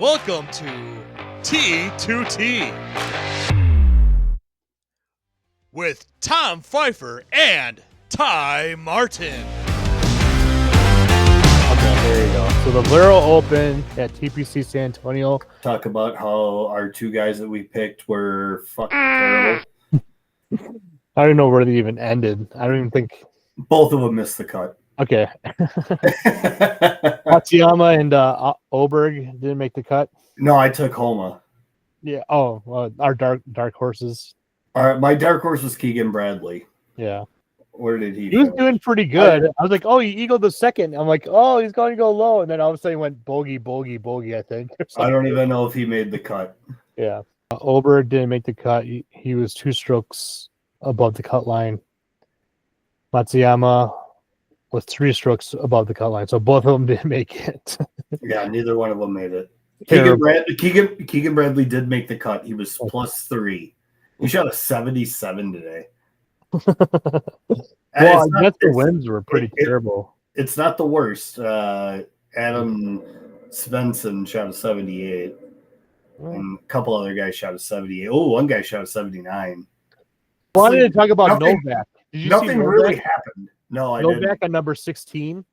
Welcome to T2T with Tom Pfeiffer and Ty Martin. Okay, there you go. So the Valero Open at TPC San Antonio. Talk about how our two guys that we picked were fucking terrible. I don't even know where they even ended. I don't even think. Both of them missed the cut. Okay. Matsuyama and Oberg didn't make the cut. No, I took Homa. Yeah. Oh, well, our dark horses. My dark horse was Keegan Bradley. Yeah. Where did he? He was doing pretty good. I was like, oh, he eagled the second. I'm like, oh, he's going to go low, and then all of a sudden he went bogey. I think. I don't even know if he made the cut. Yeah. Oberg didn't make the cut. He was 2 strokes above the cut line. Matsuyama was 3 strokes above the cut line, so both of them didn't make it. Yeah, neither one of them made it. Keegan Bradley did make the cut. He was +3. He shot a 77 today. Well, I guess the wins were pretty terrible. It's not the worst. Adam Svensson shot a 78. And a couple other guys shot a 78. Oh, one guy shot a 79. Well, I wanted to talk about Novak. Did you nothing see really happened. No, I didn't. Novak on number 16.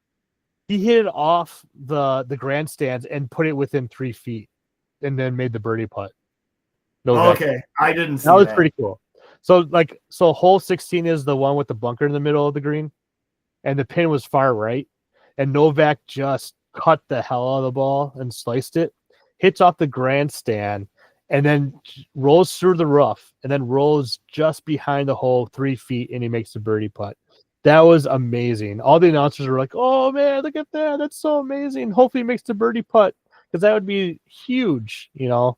He hit it off the grandstands and put it within 3 feet and then made the birdie putt. Novak. Okay, I didn't see that. Was pretty cool. So hole 16 is the one with the bunker in the middle of the green, and the pin was far right, and Novak just cut the hell out of the ball and sliced it, hits off the grandstand, and then rolls through the rough, and then rolls just behind the hole 3 feet, and he makes the birdie putt. That was amazing. All the announcers were like, oh, man, look at that. That's so amazing. Hopefully he makes the birdie putt, because that would be huge, you know.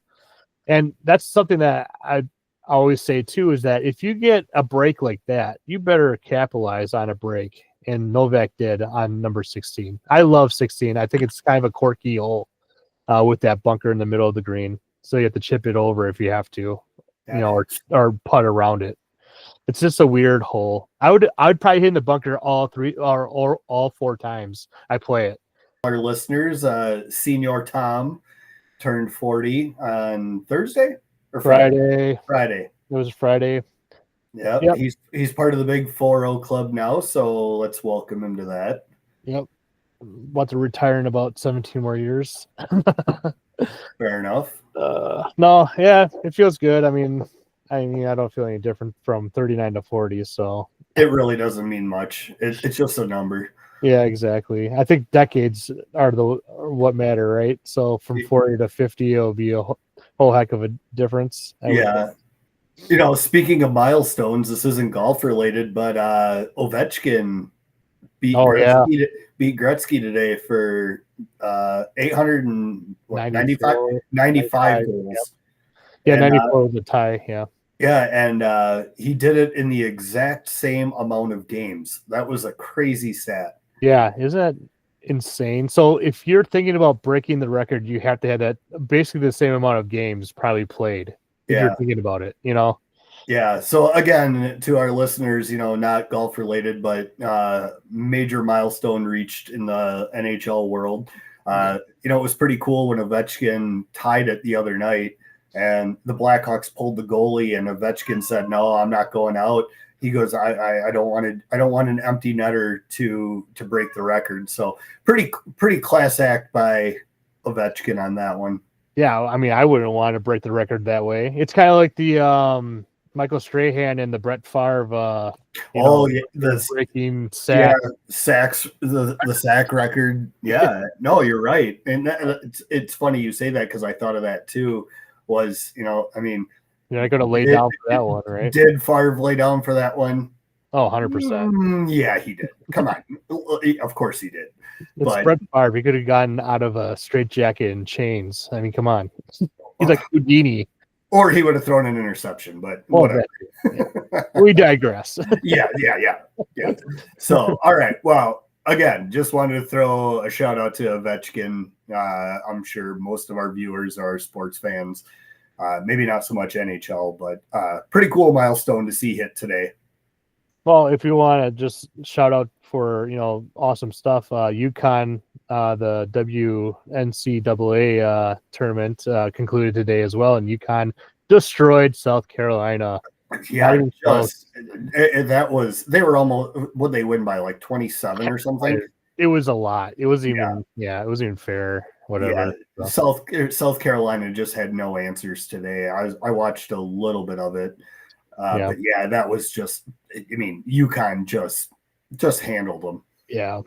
And that's something that I always say, too, is that if you get a break like that, you better capitalize on a break. And Novak did on number 16. I love 16. I think it's kind of a quirky hole with that bunker in the middle of the green. So you have to chip it over if you have to, you know, or putt around it. It's just a weird hole. I'd probably hit in the bunker all 4 times I play it. Our listeners, Senior Tom turned 40 on Thursday or Friday. Friday. It was Friday. Yep. He's part of the big 4-0 club now, so let's welcome him to that. Yep. About to retire in about 17 more years. Fair enough. No, yeah, it feels good. I mean, I don't feel any different from 39 to 40, so it really doesn't mean much. It's just a number. Yeah, exactly. I think decades are what matter, right? So from 40 to 50, it'll be a whole heck of a difference. Yeah. You know, speaking of milestones, this isn't golf related, but Ovechkin beat Gretzky today for 895 goals. Yeah, 94 was a tie. Yeah. Yeah, and he did it in the exact same amount of games. That was a crazy stat. Yeah, isn't that insane? So if you're thinking about breaking the record, you have to have that basically the same amount of games probably played. If you're thinking about it, you know. Yeah. So again, to our listeners, you know, not golf related, but major milestone reached in the NHL world. You know, it was pretty cool when Ovechkin tied it the other night, and the Blackhawks pulled the goalie, and Ovechkin said, "No, I'm not going out." He goes, I don't want an empty netter to break the record. So pretty class act by Ovechkin on that one. Yeah, I mean, I wouldn't want to break the record that way. It's kind of like the Michael Strahan and the Brett Favre. The breaking sack. Yeah, sacks, the sack record. Yeah, no, you're right, and it's funny you say that because I thought of that too. Was, you know, I mean, you're not going to lay down for that one, right? Did Favre lay down for that one? Oh, 100%. Yeah, he did. Come on. Of course he did. It's Brett Favre. He could have gotten out of a straitjacket and chains. I mean, come on. He's like Houdini. Or he would have thrown an interception, but whatever. Yeah. We digress. Yeah. So, all right. Well, again, just wanted to throw a shout out to Ovechkin. I'm sure most of our viewers are sports fans. Maybe not so much NHL, but pretty cool milestone to see hit today. Well, if you want to just shout out for, you know, awesome stuff, UConn the WNCAA tournament concluded today as well, and UConn destroyed South Carolina. Yeah, even close. that was, they were almost, would they win by like 27 or something? It was a lot. It was even it wasn't even fair. Whatever. Yeah, South Carolina just had no answers today. I watched a little bit of it, but yeah, that was just. I mean, UConn just handled them. Yeah,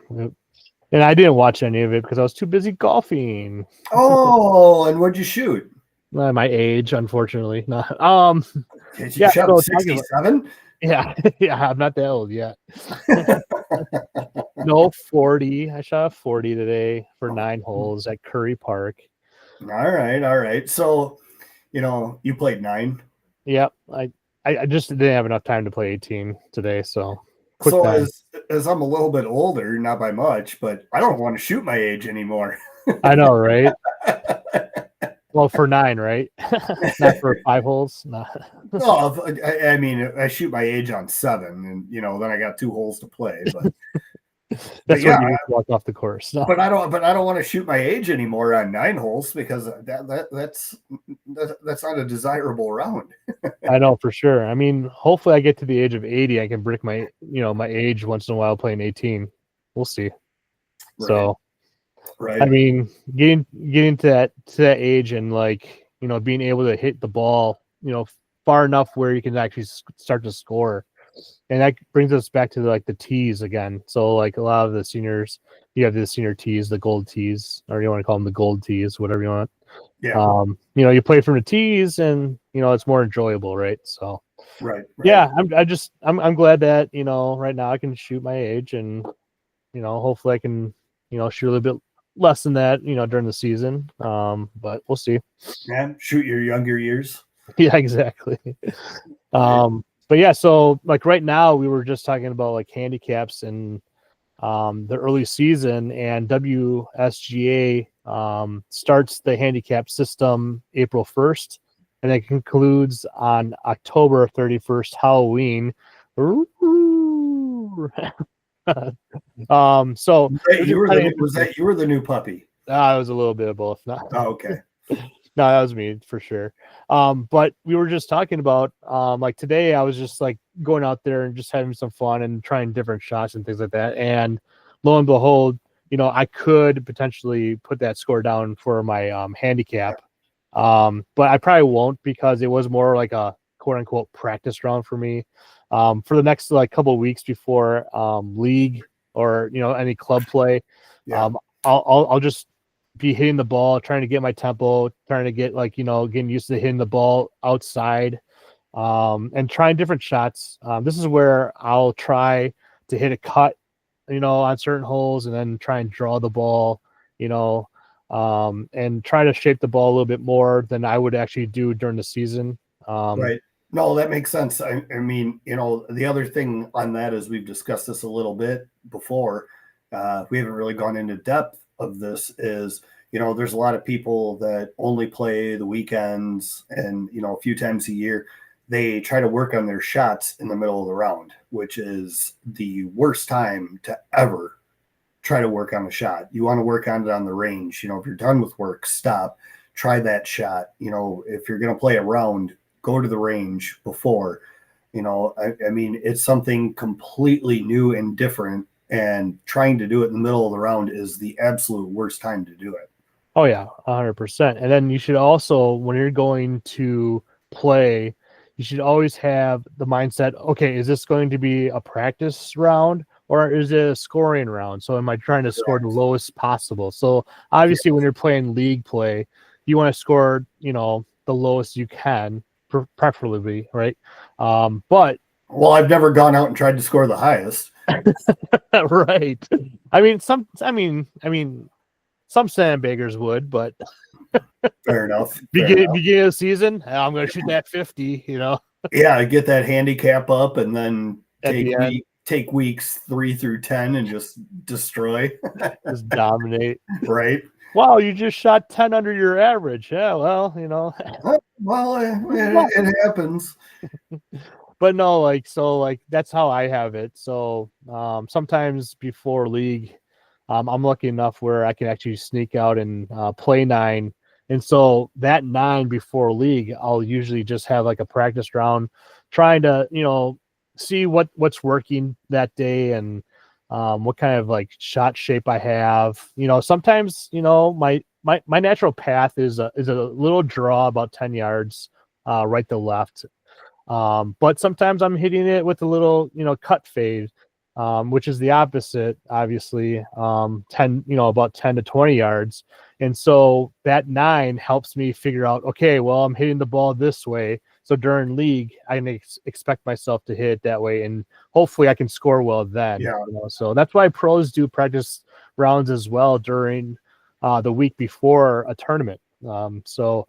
and I didn't watch any of it because I was too busy golfing. Oh, and what'd you shoot? My age, unfortunately. No. Did you shot 67? Yeah, I'm not that old yet. No, 40. I shot a 40 today for 9 holes at Curry Park. All right. So, you played 9. Yep. I just didn't have enough time to play 18 today, so. So as I'm a little bit older, not by much, but I don't want to shoot my age anymore. I know, right? Well, for 9, right? Not for 5 holes. No. I mean, I shoot my age on 7, and then I got 2 holes to play. But that's when you walk off the course. No. But I don't want to shoot my age anymore on 9 holes because that's not a desirable round. I know for sure. I mean, hopefully I get to the age of 80. I can break my my age once in a while playing 18. We'll see. Right. So. Right. I mean, getting to that age and being able to hit the ball, far enough where you can actually start to score, and that brings us back to the tees again. So a lot of the seniors, you have the senior tees, the gold tees, or you want to call them the gold tees, whatever you want. Yeah. You play from the tees, and it's more enjoyable, right? So. Right. Yeah, I'm glad that right now I can shoot my age, and hopefully I can shoot a little bit less than that, during the season. But we'll see. Yeah, shoot your younger years. Yeah, exactly. But yeah, so right now we were just talking about handicaps and the early season, and WSGA starts the handicap system April 1st, and it concludes on October 31st, Halloween. So you were the new puppy? It was a little bit of both. No. Oh, okay. No, that was me for sure. But we were just talking about today I was just going out there and just having some fun and trying different shots and things like that. And lo and behold, I could potentially put that score down for my handicap. But I probably won't, because it was more like a quote unquote practice round for me. For the next couple of weeks before league or any club play, I'll just be hitting the ball, trying to get my tempo, trying to get getting used to hitting the ball outside, and trying different shots. This is where I'll try to hit a cut, on certain holes, and then try and draw the ball, and try to shape the ball a little bit more than I would actually do during the season. Right. No, that makes sense. I mean, the other thing on that is we've discussed this a little bit before. We haven't really gone into depth of this. Is there's a lot of people that only play the weekends and a few times a year. They try to work on their shots in the middle of the round, which is the worst time to ever try to work on a shot. You want to work on it on the range. If you're done with work, stop. Try that shot. If you're going to play a round, go to the range before. I mean, it's something completely new and different, and trying to do it in the middle of the round is the absolute worst time to do it. Oh yeah, 100%. And then you should also, when you're going to play, you should always have the mindset, okay, is this going to be a practice round or is it a scoring round? So am I trying to score the lowest possible? So obviously when you're playing league play, you want to score, the lowest you can, preferably, right? But I've never gone out and tried to score the highest. Right. I mean, some sandbaggers would, but fair enough. Beginning of the season, I'm going to shoot that 50. Yeah, get that handicap up, and then take weeks 3 through 10 and just destroy, just dominate. Right. Wow, you just shot 10 under your average. Yeah, well, Well, it happens. But no, so that's how I have it. So sometimes before league, I'm lucky enough where I can actually sneak out and play 9. And so that 9 before league, I'll usually just have like a practice round, trying to, see what's working that day and what kind of like shot shape I have. Sometimes, my natural path is a little draw about 10 yards right to left. But sometimes I'm hitting it with a little, cut fade, which is the opposite, obviously, 10, about 10 to 20 yards. And so that 9 helps me figure out, okay, well, I'm hitting the ball this way. So during league, I can expect myself to hit it that way. And hopefully I can score well then. Yeah. So that's why pros do practice rounds as well during the week before a tournament. So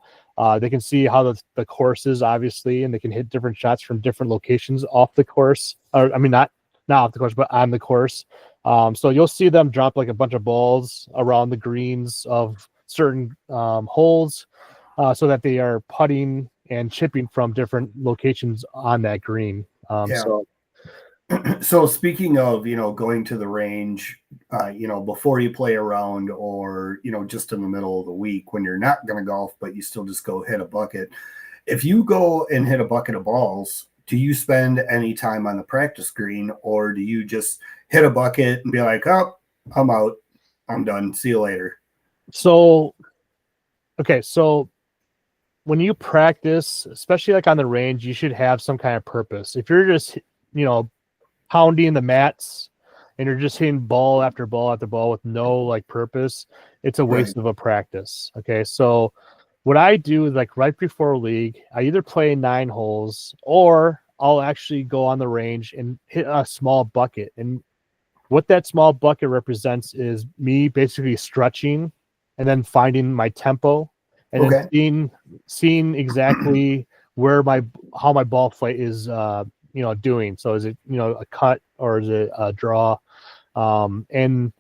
they can see how the course is, obviously, and they can hit different shots from different locations off the course. Or, I mean, not off the course, but on the course. So you'll see them drop like a bunch of balls around the greens of certain holes so that they are putting and chipping from different locations on that green. So speaking of, going to the range, before you play around or, just in the middle of the week when you're not going to golf, but you still just go hit a bucket. If you go and hit a bucket of balls, do you spend any time on the practice green, or do you just hit a bucket and be like, oh, I'm out, I'm done, see you later? So when you practice, especially like on the range, you should have some kind of purpose. If you're just, pounding the mats and you're just hitting ball after ball after ball with no like purpose, it's a waste of a practice. Okay. So what I do is like right before league, I either play 9 holes or I'll actually go on the range and hit a small bucket. And what that small bucket represents is me basically stretching and then finding my tempo and then seeing exactly where how my ball flight is doing. So is it a cut or is it a draw? And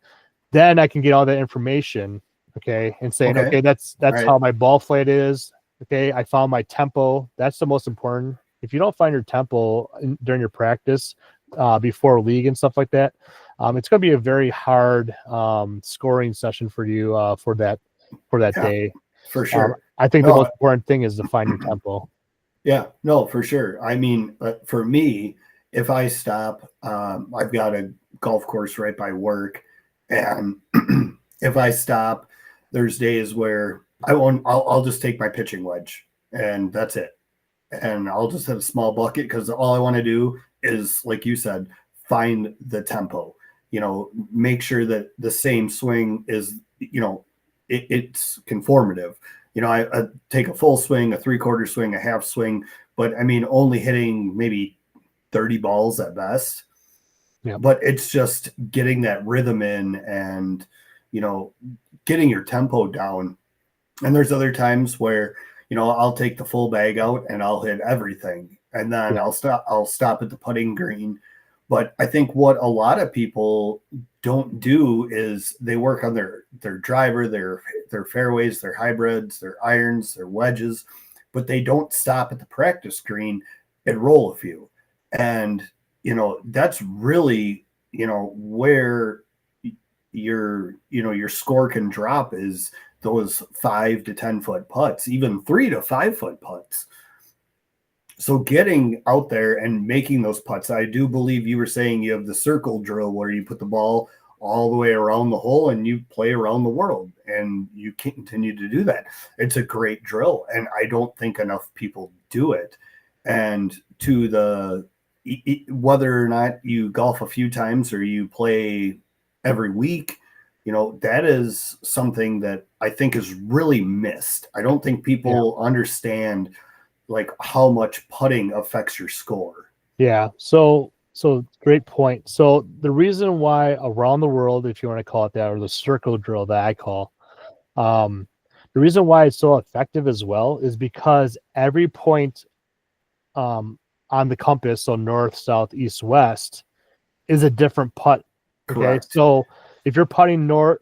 then I can get all that information, and say, okay, that's how my ball flight is. Okay, I found my tempo. That's the most important. If you don't find your tempo during your practice before league and stuff like that, it's going to be a very hard scoring session for you for that day. For sure. I think the most important thing is to find your tempo. Yeah, no, for sure. I mean, for me, if I stop, I've got a golf course right by work, and if I stop, there's days where I'll just take my pitching wedge, and that's it. And I'll just have a small bucket because all I want to do is, like you said, find the tempo. Make sure that the same swing is, it's conformative. I take a full swing, a 3/4 swing, a half swing, but I mean, only hitting maybe 30 balls at best. Yeah. But it's just getting that rhythm in and, getting your tempo down. And there's other times where, I'll take the full bag out and I'll hit everything. And then I'll stop at the putting green. But I think what a lot of people don't do is they work on their driver, their fairways, their hybrids, their irons, their wedges, but they don't stop at the practice green and roll a few. And, that's really, where your score can drop is those 5 to 10 foot putts, even 3 to 5 foot putts. So getting out there and making those putts, I do believe you were saying you have the circle drill where you put the ball all the way around the hole and you play around the world, and you continue to do that. It's a great drill, and I don't think enough people do it. And whether or not you golf a few times or you play every week, that is something that I think is really missed. I don't think people understand like how much putting affects your score. Yeah. So great point. So the reason why around the world, if you want to call it that, or the circle drill that I call, the reason why it's so effective as well is because every point on the compass, so north, south, east, west, is a different putt. Okay. Correct. So if you're putting north,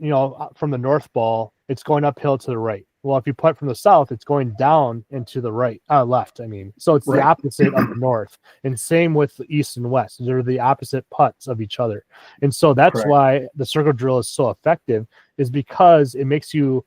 from the north ball, it's going uphill to the right. Well, if you putt from the south, it's going down and to the right, left. I mean, so it's the Right. opposite of the north. And same with the east and west; they're the opposite putts of each other. And so that's Correct. why the circle drill is so effective, is because it makes you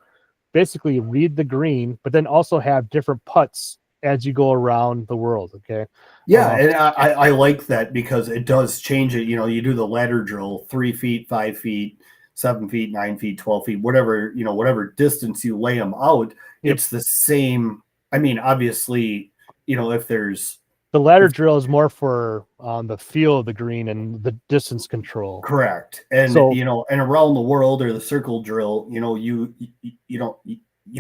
basically read the green, but then also have different putts as you go around the world. Okay. Yeah, and I like that because it does change it. You do the ladder drill, 3 feet, 5 feet, 7 feet, 9 feet, 12 feet, whatever distance you lay them out. Yep. It's the same. I mean, obviously, if there's The ladder drill is more for the feel of the green and the distance control. correct, and So- and around the world or the circle drill, you've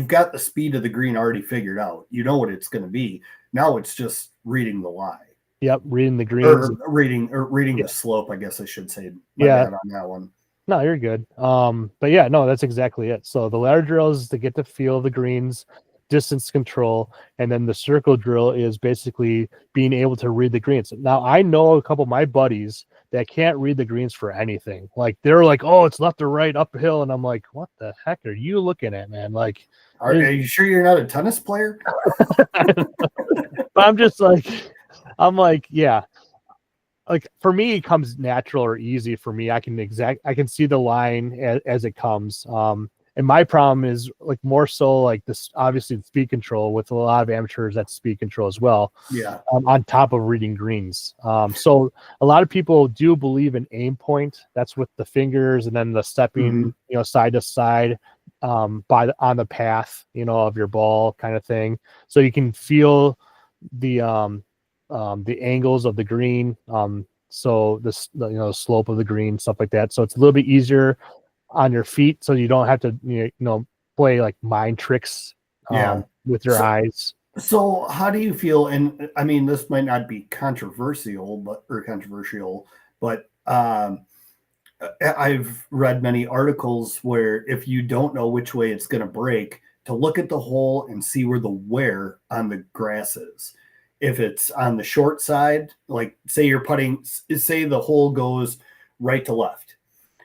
got the speed of the green already figured out. You know what it's going to be. Now it's just reading the lie. Yep, reading the greens. Or reading Yeah. the slope, I guess I should say. Yeah. Bad on that one. No, you're good. But yeah, no, that's exactly it. So the ladder drill is to get the feel of the greens, distance control, and then the circle drill is basically being able to read the greens. Now I know a couple of my buddies that can't read the greens for anything. Like they're like, oh, it's left or right, uphill, and I'm like, what the heck are you looking at, man? Like, Are you sure you're not a tennis player? but I'm like, yeah. Like for me, it comes natural or easy for me. I can see the line as it comes. And my problem is like more so like this, obviously the speed control with a lot of amateurs, that's speed control as well. Yeah. On top of reading greens. So a lot of people do believe in aim point. That's with the fingers and then the stepping, side to side, on the path, of your ball kind of thing. So you can feel the angles of the green, so the slope of the green, stuff like that. So it's a little bit easier on your feet, so you don't have to play like mind tricks with your eyes. So how do you feel? And I mean, this might not be controversial, but I've read many articles where if you don't know which way it's going to break, to look at the hole and see where the wear on the grass is. If it's on the short side, like say you're putting, say the hole goes right to left,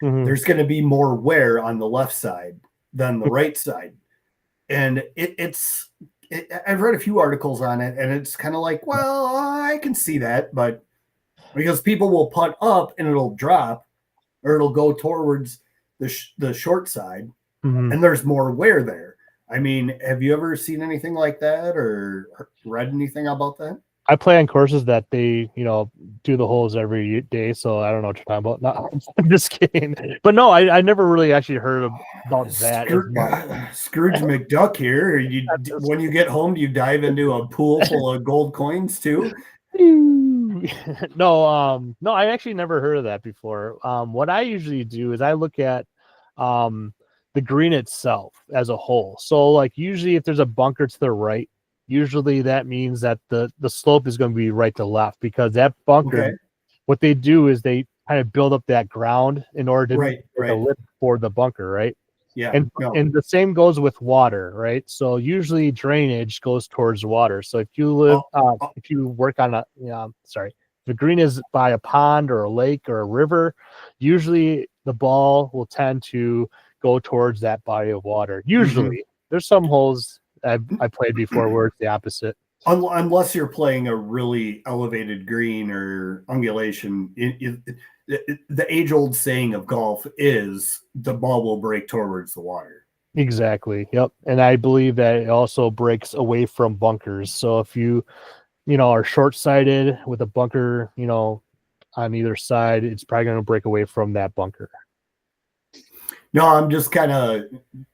there's going to be more wear on the left side than the right side. And I've read a few articles on it, and it's kind of like, well, I can see that, but because people will putt up and it'll drop, or it'll go towards the short side, and there's more wear there. I mean, have you ever seen anything like that or read anything about that? I play on courses that they, do the holes every day, so I don't know what you're talking about. No, I'm just kidding. But no, I never really actually heard about that. Scrooge McDuck here. When you get home, do you dive into a pool full of gold coins too? No, I actually never heard of that before. What I usually do is I look at the green itself as a whole. So like usually if there's a bunker to the right, usually that means that the slope is going to be right to left, because that bunker, what they do is they kind of build up that ground in order to make a lip for the bunker, right? Yeah. And the same goes with water, right? So usually drainage goes towards water. So if you if you work on if the green is by a pond or a lake or a river, usually the ball will tend to go towards that body of water. Usually, there's some holes I played before where it's the opposite. Unless you're playing a really elevated green or undulation, the age-old saying of golf is the ball will break towards the water. Exactly. Yep. And I believe that it also breaks away from bunkers. So if you are short-sighted with a bunker, on either side, it's probably going to break away from that bunker. No, I'm just kind of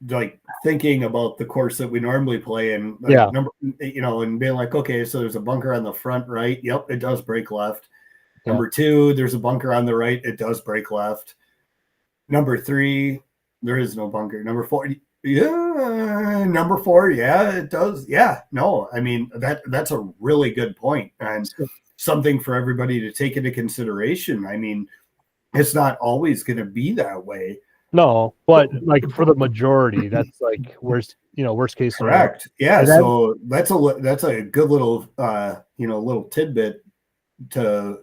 like thinking about the course that we normally play, and and being like, okay, so there's a bunker on the front right. Yep, it does break left. Yeah. Number 2, there's a bunker on the right. It does break left. Number 3, there is no bunker. Number 4, number 4, yeah, it does. Yeah, no, I mean that's a really good point and something for everybody to take into consideration. I mean, it's not always going to be that way. No, but like for the majority, that's like worst case scenario. Correct. Yeah. So that's a good little little tidbit to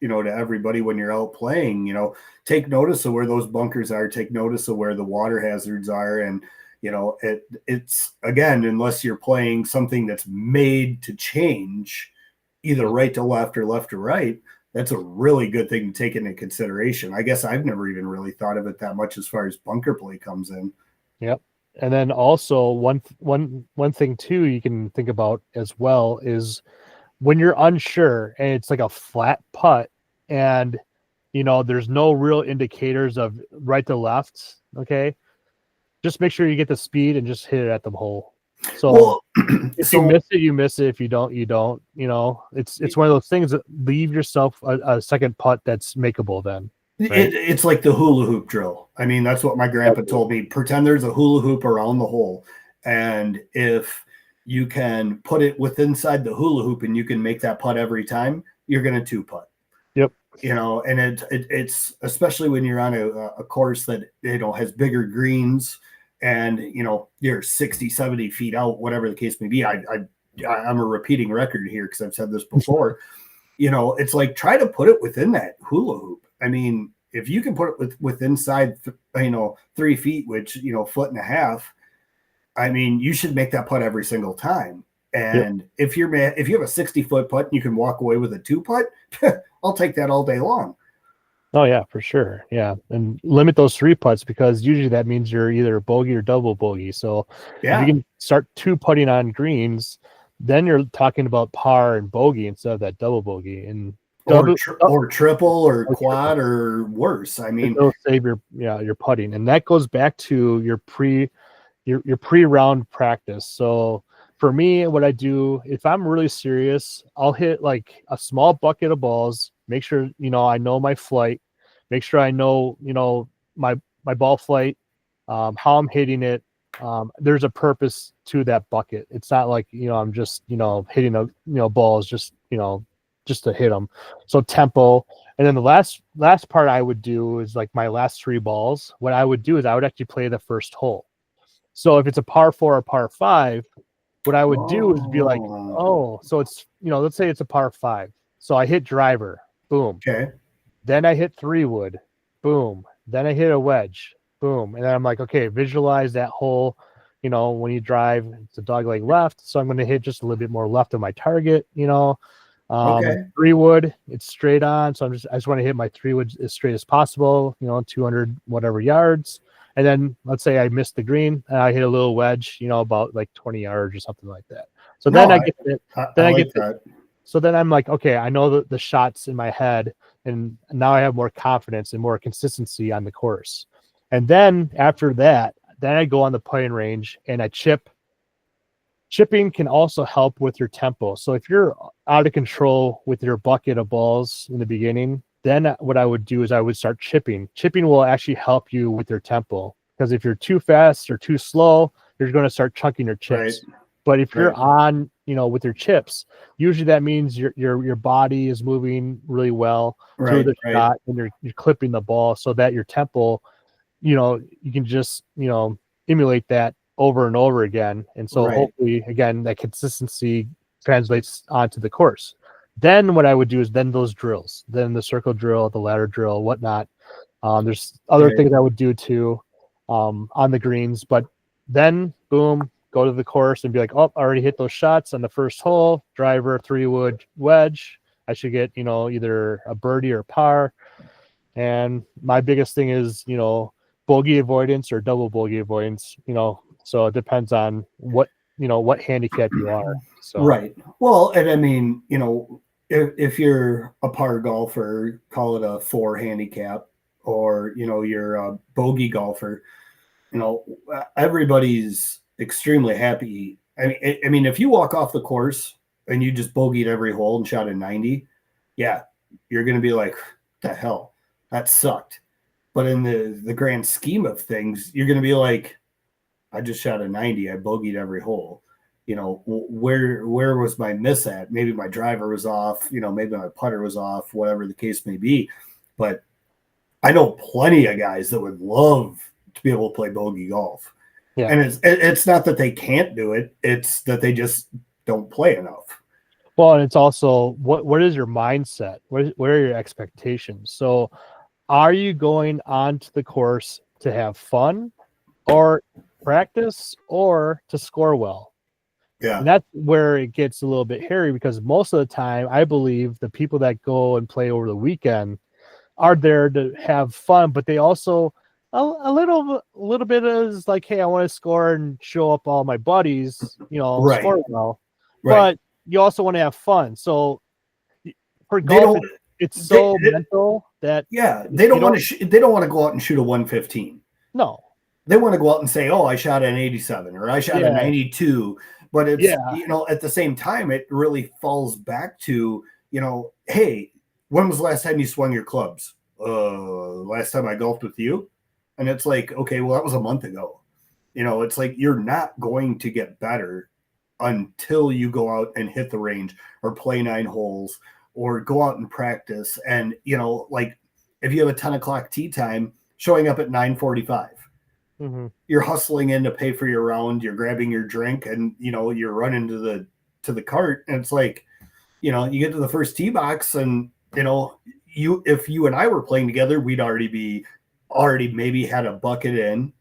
to everybody when you're out playing. Take notice of where those bunkers are. Take notice of where the water hazards are, and It's again, unless you're playing something that's made to change either right to left or left to right, that's a really good thing to take into consideration. I guess I've never even really thought of it that much as far as bunker play comes in. Yep. And then also one thing too you can think about as well is when you're unsure and it's like a flat putt and there's no real indicators of right to left, okay? Just make sure you get the speed and just hit it at the hole. So if you miss it, you miss it. If you don't, you don't. It's one of those things that leave yourself a second putt that's makeable then. Right? It's like the hula hoop drill. I mean, that's what my grandpa told me. Pretend there's a hula hoop around the hole. And if you can put it inside the hula hoop and you can make that putt every time, you're going to two putt. Yep. And it's especially when you're on a course that, has bigger greens and, you're 60, 70 feet out, whatever the case may be. I'm a repeating record here because I've said this before. It's like try to put it within that hula hoop. I mean, if you can put it with inside, 3 feet, which, foot and a half, I mean, you should make that putt every single time. And if you have a 60-foot putt and you can walk away with a 2-putt, I'll take that all day long. Oh yeah, for sure. Yeah. And limit those 3 putts because usually that means you're either bogey or double bogey. So if you can start 2 putting on greens, then you're talking about par and bogey instead of that double bogey and or triple or quad or worse. I mean, it'll save your putting. And that goes back to your pre-round practice. So for me, what I do, if I'm really serious, I'll hit like a small bucket of balls, make sure, I know my flight, make sure I know, my ball flight, how I'm hitting it. There's a purpose to that bucket. It's not like, I'm just, hitting balls just to hit them. So tempo. And then the last part I would do is like my last 3 balls. What I would do is I would actually play the first hole. So if it's a par 4 or par 5, what I would do is be like, so it's, let's say it's a par 5. So I hit driver, boom. Okay. Then I hit 3-wood, boom. Then I hit a wedge, boom. And then I'm like, okay, visualize that hole. When you drive, it's a dogleg left. So I'm going to hit just a little bit more left of my target, Okay. 3-wood, it's straight on. So I just want to hit my 3-wood as straight as possible, 200 whatever yards. And then let's say I missed the green and I hit a little wedge, about like 20 yards or something like that. So then I get it. Then I get that. So then I'm like, okay, I know the shots in my head, and now I have more confidence and more consistency on the course. And then after that, then I go on the putting range and I chip. Chipping can also help with your tempo. So if you're out of control with your bucket of balls in the beginning, then what I would do is I would start chipping. Chipping will actually help you with your tempo because if you're too fast or too slow, you're going to start chunking your chips. Right. But if you're on, with your chips, usually that means your body is moving really well through the shot and you're clipping the ball so that your tempo, you can just, emulate that over and over again. And so hopefully, again, that consistency translates onto the course. Then what I would do is then those drills, then the circle drill, the ladder drill, whatnot. There's other things I would do too on the greens, but then boom, go to the course and be like, oh, I already hit those shots on the first hole, driver, 3-wood, wedge. I should get, either a birdie or par. And my biggest thing is, bogey avoidance or double bogey avoidance, so it depends on what handicap you are. So. Right. Well, and I mean, if you're a par golfer, call it a 4 handicap, or, you're a bogey golfer, everybody's extremely happy. I mean, if you walk off the course and you just bogeyed every hole and shot a 90, yeah, you're going to be like, the hell, that sucked. But in the grand scheme of things, you're going to be like, I just shot a 90. I bogeyed every hole. Where was my miss at? Maybe my driver was off, maybe my putter was off, whatever the case may be. But I know plenty of guys that would love to be able to play bogey golf. Yeah. And it's not that they can't do it. It's that they just don't play enough. Well, and it's also what is your mindset? What are your expectations? So are you going onto the course to have fun, or practice or to score well. Yeah. And that's where it gets a little bit hairy because most of the time, I believe the people that go and play over the weekend are there to have fun, but they also a little bit is like, hey, I want to score and show up all my buddies, Right. score well. Right. But you also want to have fun. So for They golf, don't. it's so they- mental that Yeah, they don't want to. They don't want to go out and shoot a 115. no. They want to go out and say, "Oh, I shot an 87 or I shot a 92." But it's at the same time, it really falls back to hey, when was the last time you swung your clubs? Last time I golfed with you, and it's like, okay, well, that was a month ago. It's like you're not going to get better until you go out and hit the range or play 9 holes or go out and practice. And like if you have a 10 o'clock tee time, showing up at 9:45. Mm-hmm. You're hustling in to pay for your round, you're grabbing your drink, and you're running to the cart, and it's like you get to the first tee box, and if you and I were playing together, we'd already maybe had a bucket in,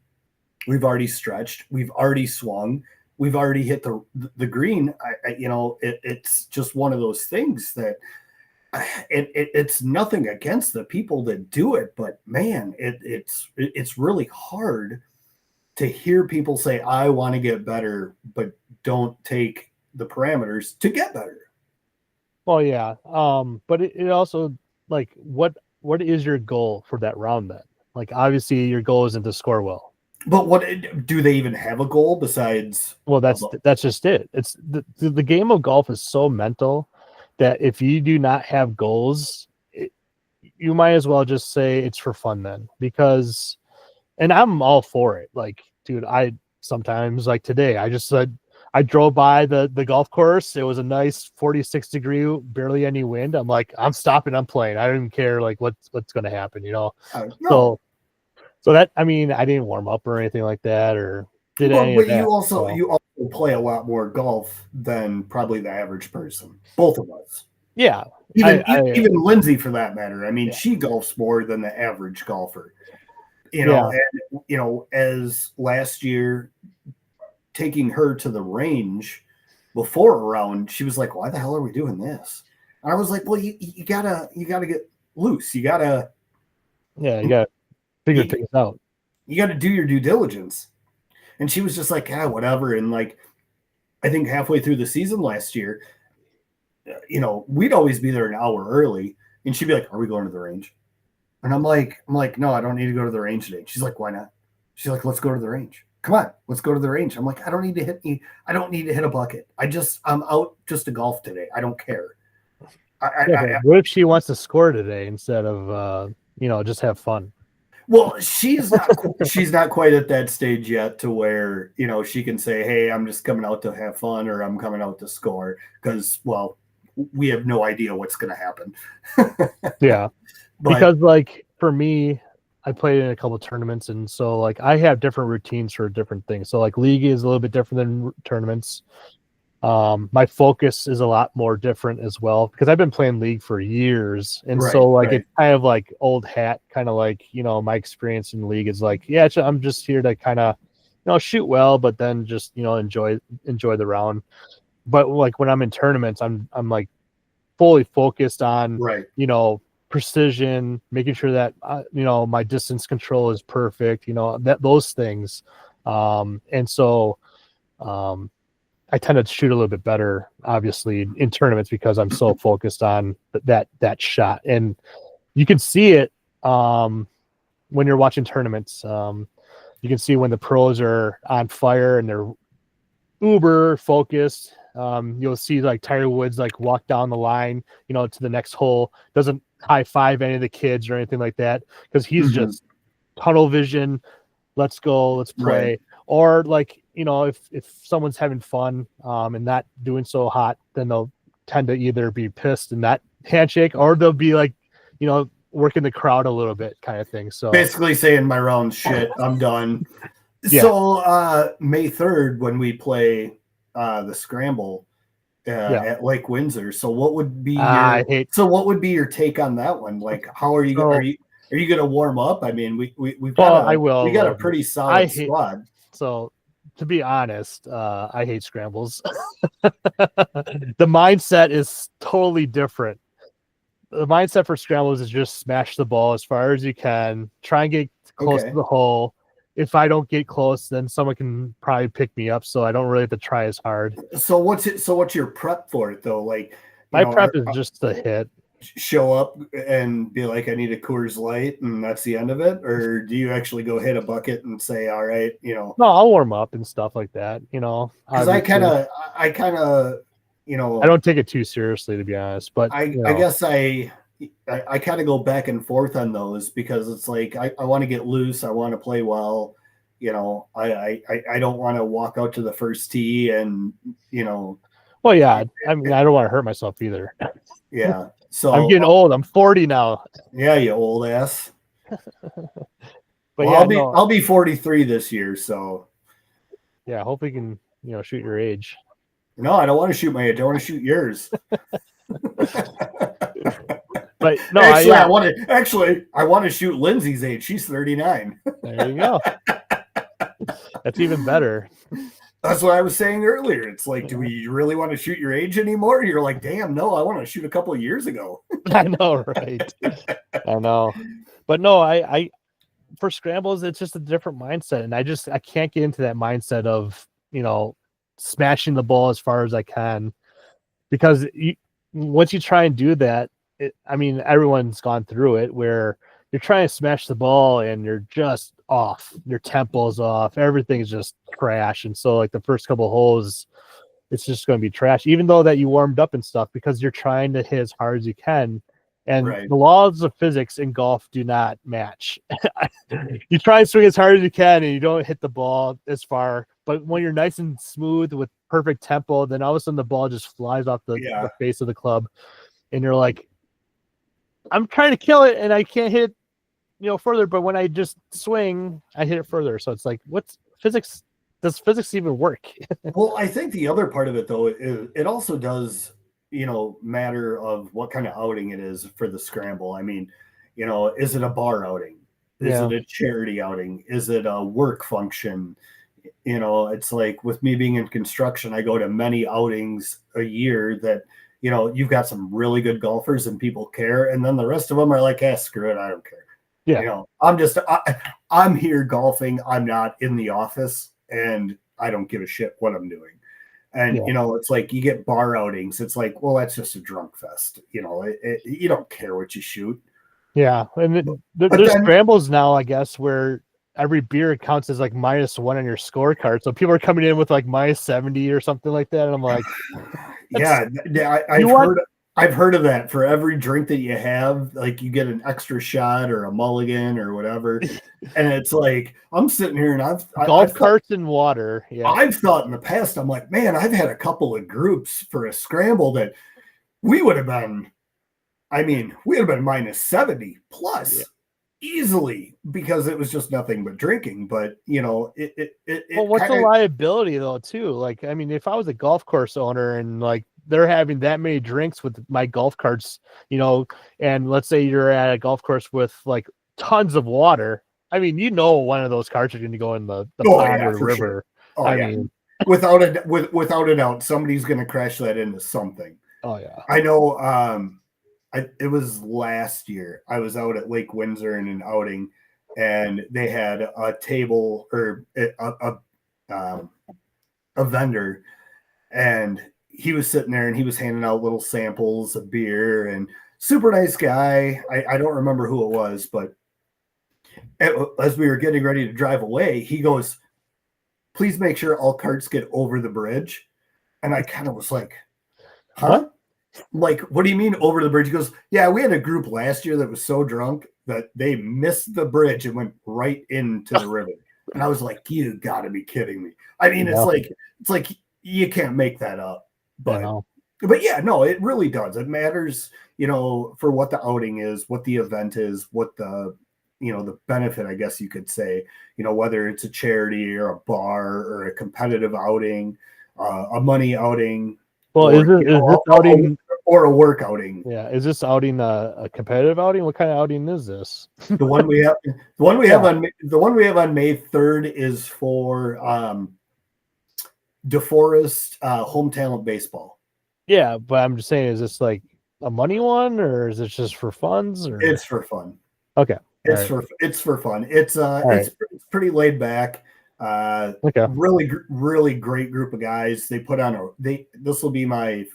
we've already stretched, we've already swung, we've already hit the green. It's just one of those things that it's nothing against the people that do it, but man, it's really hard to hear people say, I want to get better, but don't take the parameters to get better. Well, yeah. But it also, like, what is your goal for that round then? Like, obviously your goal isn't to score well. But what do they even have a goal besides? Well, that's just it. It's the game of golf is so mental that if you do not have goals, you might as well just say it's for fun then, because, and I'm all for it. Like, dude, I sometimes, like today, I just said, I drove by the golf course. It was a nice 46-degree, barely any wind. I'm like, I'm stopping, I'm playing. I don't even care like what's going to happen, No. So that, I mean, I didn't warm up or anything like that, or did any of that. You also play a lot more golf than probably the average person. Both of us. Yeah. Even Lindsay, for that matter. I mean, she golfs more than the average golfer. And as last year, taking her to the range before a round, she was like, "Why the hell are we doing this?" And I was like, "Well, you gotta get loose. You gotta figure things out. You gotta do your due diligence." And she was just like, "Yeah, whatever." And like, I think halfway through the season last year, we'd always be there an hour early, and she'd be like, "Are we going to the range?" And I'm like, "No, I don't need to go to the range today." She's like, "Why not?" She's like, "Let's go to the range. Come on, let's go to the range." I'm like, "I don't need to hit a bucket. I'm out just to golf today. I don't care." What if she wants to score today instead of just have fun? Well, she's not quite at that stage yet to where she can say, "Hey, I'm just coming out to have fun," or "I'm coming out to score," because we have no idea what's going to happen. Yeah, because like for me, I played in a couple of tournaments, and so like I have different routines for different things. So like league is a little bit different than tournaments. My focus is a lot more different as well because I've been playing league for years, and it's kind of like old hat, kind of like my experience in league is like, yeah, I'm just here to kind of shoot well, but then just enjoy the round. But like when I'm in tournaments, I'm like fully focused on precision, making sure that my distance control is perfect, those things, and so I tend to shoot a little bit better, obviously, in tournaments because I'm so focused on that shot. And you can see it when you're watching tournaments. You can see when the pros are on fire and they're uber focused. You'll see like Tiger Woods like walk down the line, to the next hole, doesn't high five any of the kids or anything like that because he's just tunnel vision. Let's go, let's play. Right. Or like, if someone's having fun and not doing so hot, then they'll tend to either be pissed in that handshake or they'll be like, working the crowd a little bit kind of thing. So basically saying my round shit, I'm done. Yeah. So May 3rd, when we play the Scramble at Lake Windsor. So what would be your take on that one? Like, how are you are you going to warm up? I mean, we've got a pretty solid squad. So to be honest, I hate scrambles. The mindset is totally different. The mindset for scrambles is just smash the ball as far as you can, try and get close to the hole. If I don't get close, then someone can probably pick me up, so I don't really have to try as hard. So what's your prep for it though? Like, my prep is just a hit. Show up and be like, I need a Coors Light, and that's the end of it? Or do you actually go hit a bucket and say, all right, No, I'll warm up and stuff like that, because I kind of, I don't take it too seriously, to be honest, but I guess I kind of go back and forth on those, because it's like, I want to get loose. I want to play well. I don't want to walk out to the first tee and, well, yeah, I mean, I don't want to hurt myself either. Yeah. So I'm getting old. I'm 40 now. Yeah, you old ass. But I'll be 43 this year, so yeah, hope we can, shoot your age. No, I don't want to shoot my age. I want to shoot yours. But no, I want to shoot Lindsay's age. She's 39. There you go. That's even better. That's what I was saying earlier. It's like, do we really want to shoot your age anymore? You're like, damn, no, I want to shoot a couple of years ago. I know, right? I know. But no, I for scrambles, it's just a different mindset. And I can't get into that mindset of, smashing the ball as far as I can. Because once you try and do that, everyone's gone through it where you're trying to smash the ball and you're just off. Your tempo's off. Everything's just trash. And so, like, the first couple of holes, it's just going to be trash, even though that you warmed up and stuff, because you're trying to hit as hard as you can. And the laws of physics in golf do not match. You try and swing as hard as you can and you don't hit the ball as far. But when you're nice and smooth with perfect tempo, then all of a sudden the ball just flies off the face of the club. And you're like, I'm trying to kill it and I can't hit it, further. But when I just swing, I hit it further. So it's like, what's physics? Does physics even work? Well, I think the other part of it, though, is it also does, matter of what kind of outing it is for the scramble. I mean, is it a bar outing? Is it a charity outing? Is it a work function? It's like, with me being in construction, I go to many outings a year that, you've got some really good golfers and people care. And then the rest of them are like, screw it. I don't care. Yeah. I'm here golfing. I'm not in the office and I don't give a shit what I'm doing. And, it's like, you get bar outings. It's like, well, that's just a drunk fest. You don't care what you shoot. Yeah. And there's scrambles now, I guess, where every beer counts as like -1 on your scorecard. So people are coming in with like -70 or something like that. And I'm like, I've heard of that. For every drink that you have, like, you get an extra shot or a mulligan or whatever. And it's like, I'm sitting here and golf carts and water. Yeah. I've thought in the past, I'm like, man, I've had a couple of groups for a scramble that we would have been -70 plus easily, because it was just nothing but drinking. But what's the liability though too? Like, if I was a golf course owner and like they're having that many drinks with my golf carts, and let's say you're at a golf course with like tons of water. One of those carts are going to go in the pond or the river. Sure. Without a doubt, somebody's going to crash that into something. Oh yeah. I know. It was last year. I was out at Lake Windsor in an outing, and they had a table or a vendor, and he was sitting there and he was handing out little samples of beer, and super nice guy. I don't remember who it was, but as we were getting ready to drive away, he goes, "Please make sure all carts get over the bridge." And I kind of was like, huh? Like, what do you mean over the bridge? He goes, yeah, we had a group last year that was so drunk that they missed the bridge and went right into the river. And I was like, you gotta be kidding me. It's like you can't make that up. But yeah, no, it really does. It matters, for what the outing is, what the event is, what the benefit, I guess you could say, whether it's a charity or a bar or a competitive outing, a money outing. Well, is this outing or a work outing. Yeah, is this outing a competitive outing? What kind of outing is this? The one we have, the one we have on May 3rd is for DeForest Home Talent Baseball. Yeah, but I'm just saying, is this like a money one, or is it just for funds? Or It's for fun. okay, It's for fun. It's pretty laid back. Okay. Really great group of guys. They put on this will be my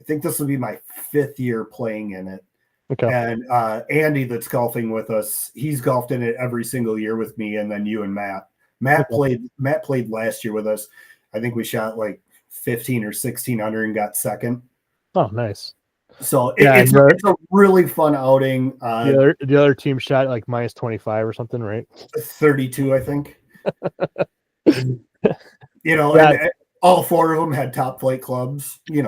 5th year playing in it. Okay. And Andy, that's golfing with us, he's golfed in it every single year with me, and then you and Matt. Matt played last year with us. I think we shot like 15 or 16 under and got second. Oh, nice. So it's a really fun outing. The other team shot like minus 25 or something, right? 32, I think. And all 4 of them had top flight clubs, the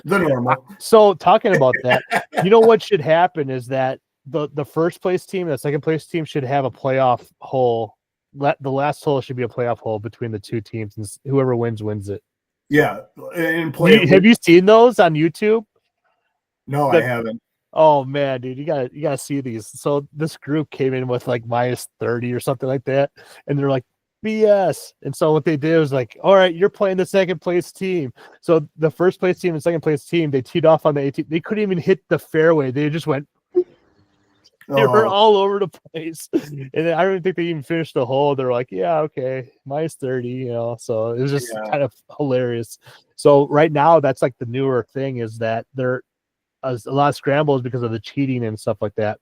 normal. So talking about that, what should happen is that the first place team and the second place team should have a playoff hole. The last hole should be a playoff hole between the two teams, and whoever wins it. Yeah. And have you seen those on YouTube? No, I haven't. Oh man, dude, you gotta see these. So this group came in with like minus 30 or something like that, and they're like BS. And so what they did was like, all right, you're playing the second place team. So the first place team and second place team, they teed off on the 18. They couldn't even hit the fairway. They just went. They were all over the place, and I don't think they even finished the hole. They're like, yeah, okay, minus 30, So it was just kind of hilarious. So right now, that's like the newer thing is that they're a lot of scrambles because of the cheating and stuff like that.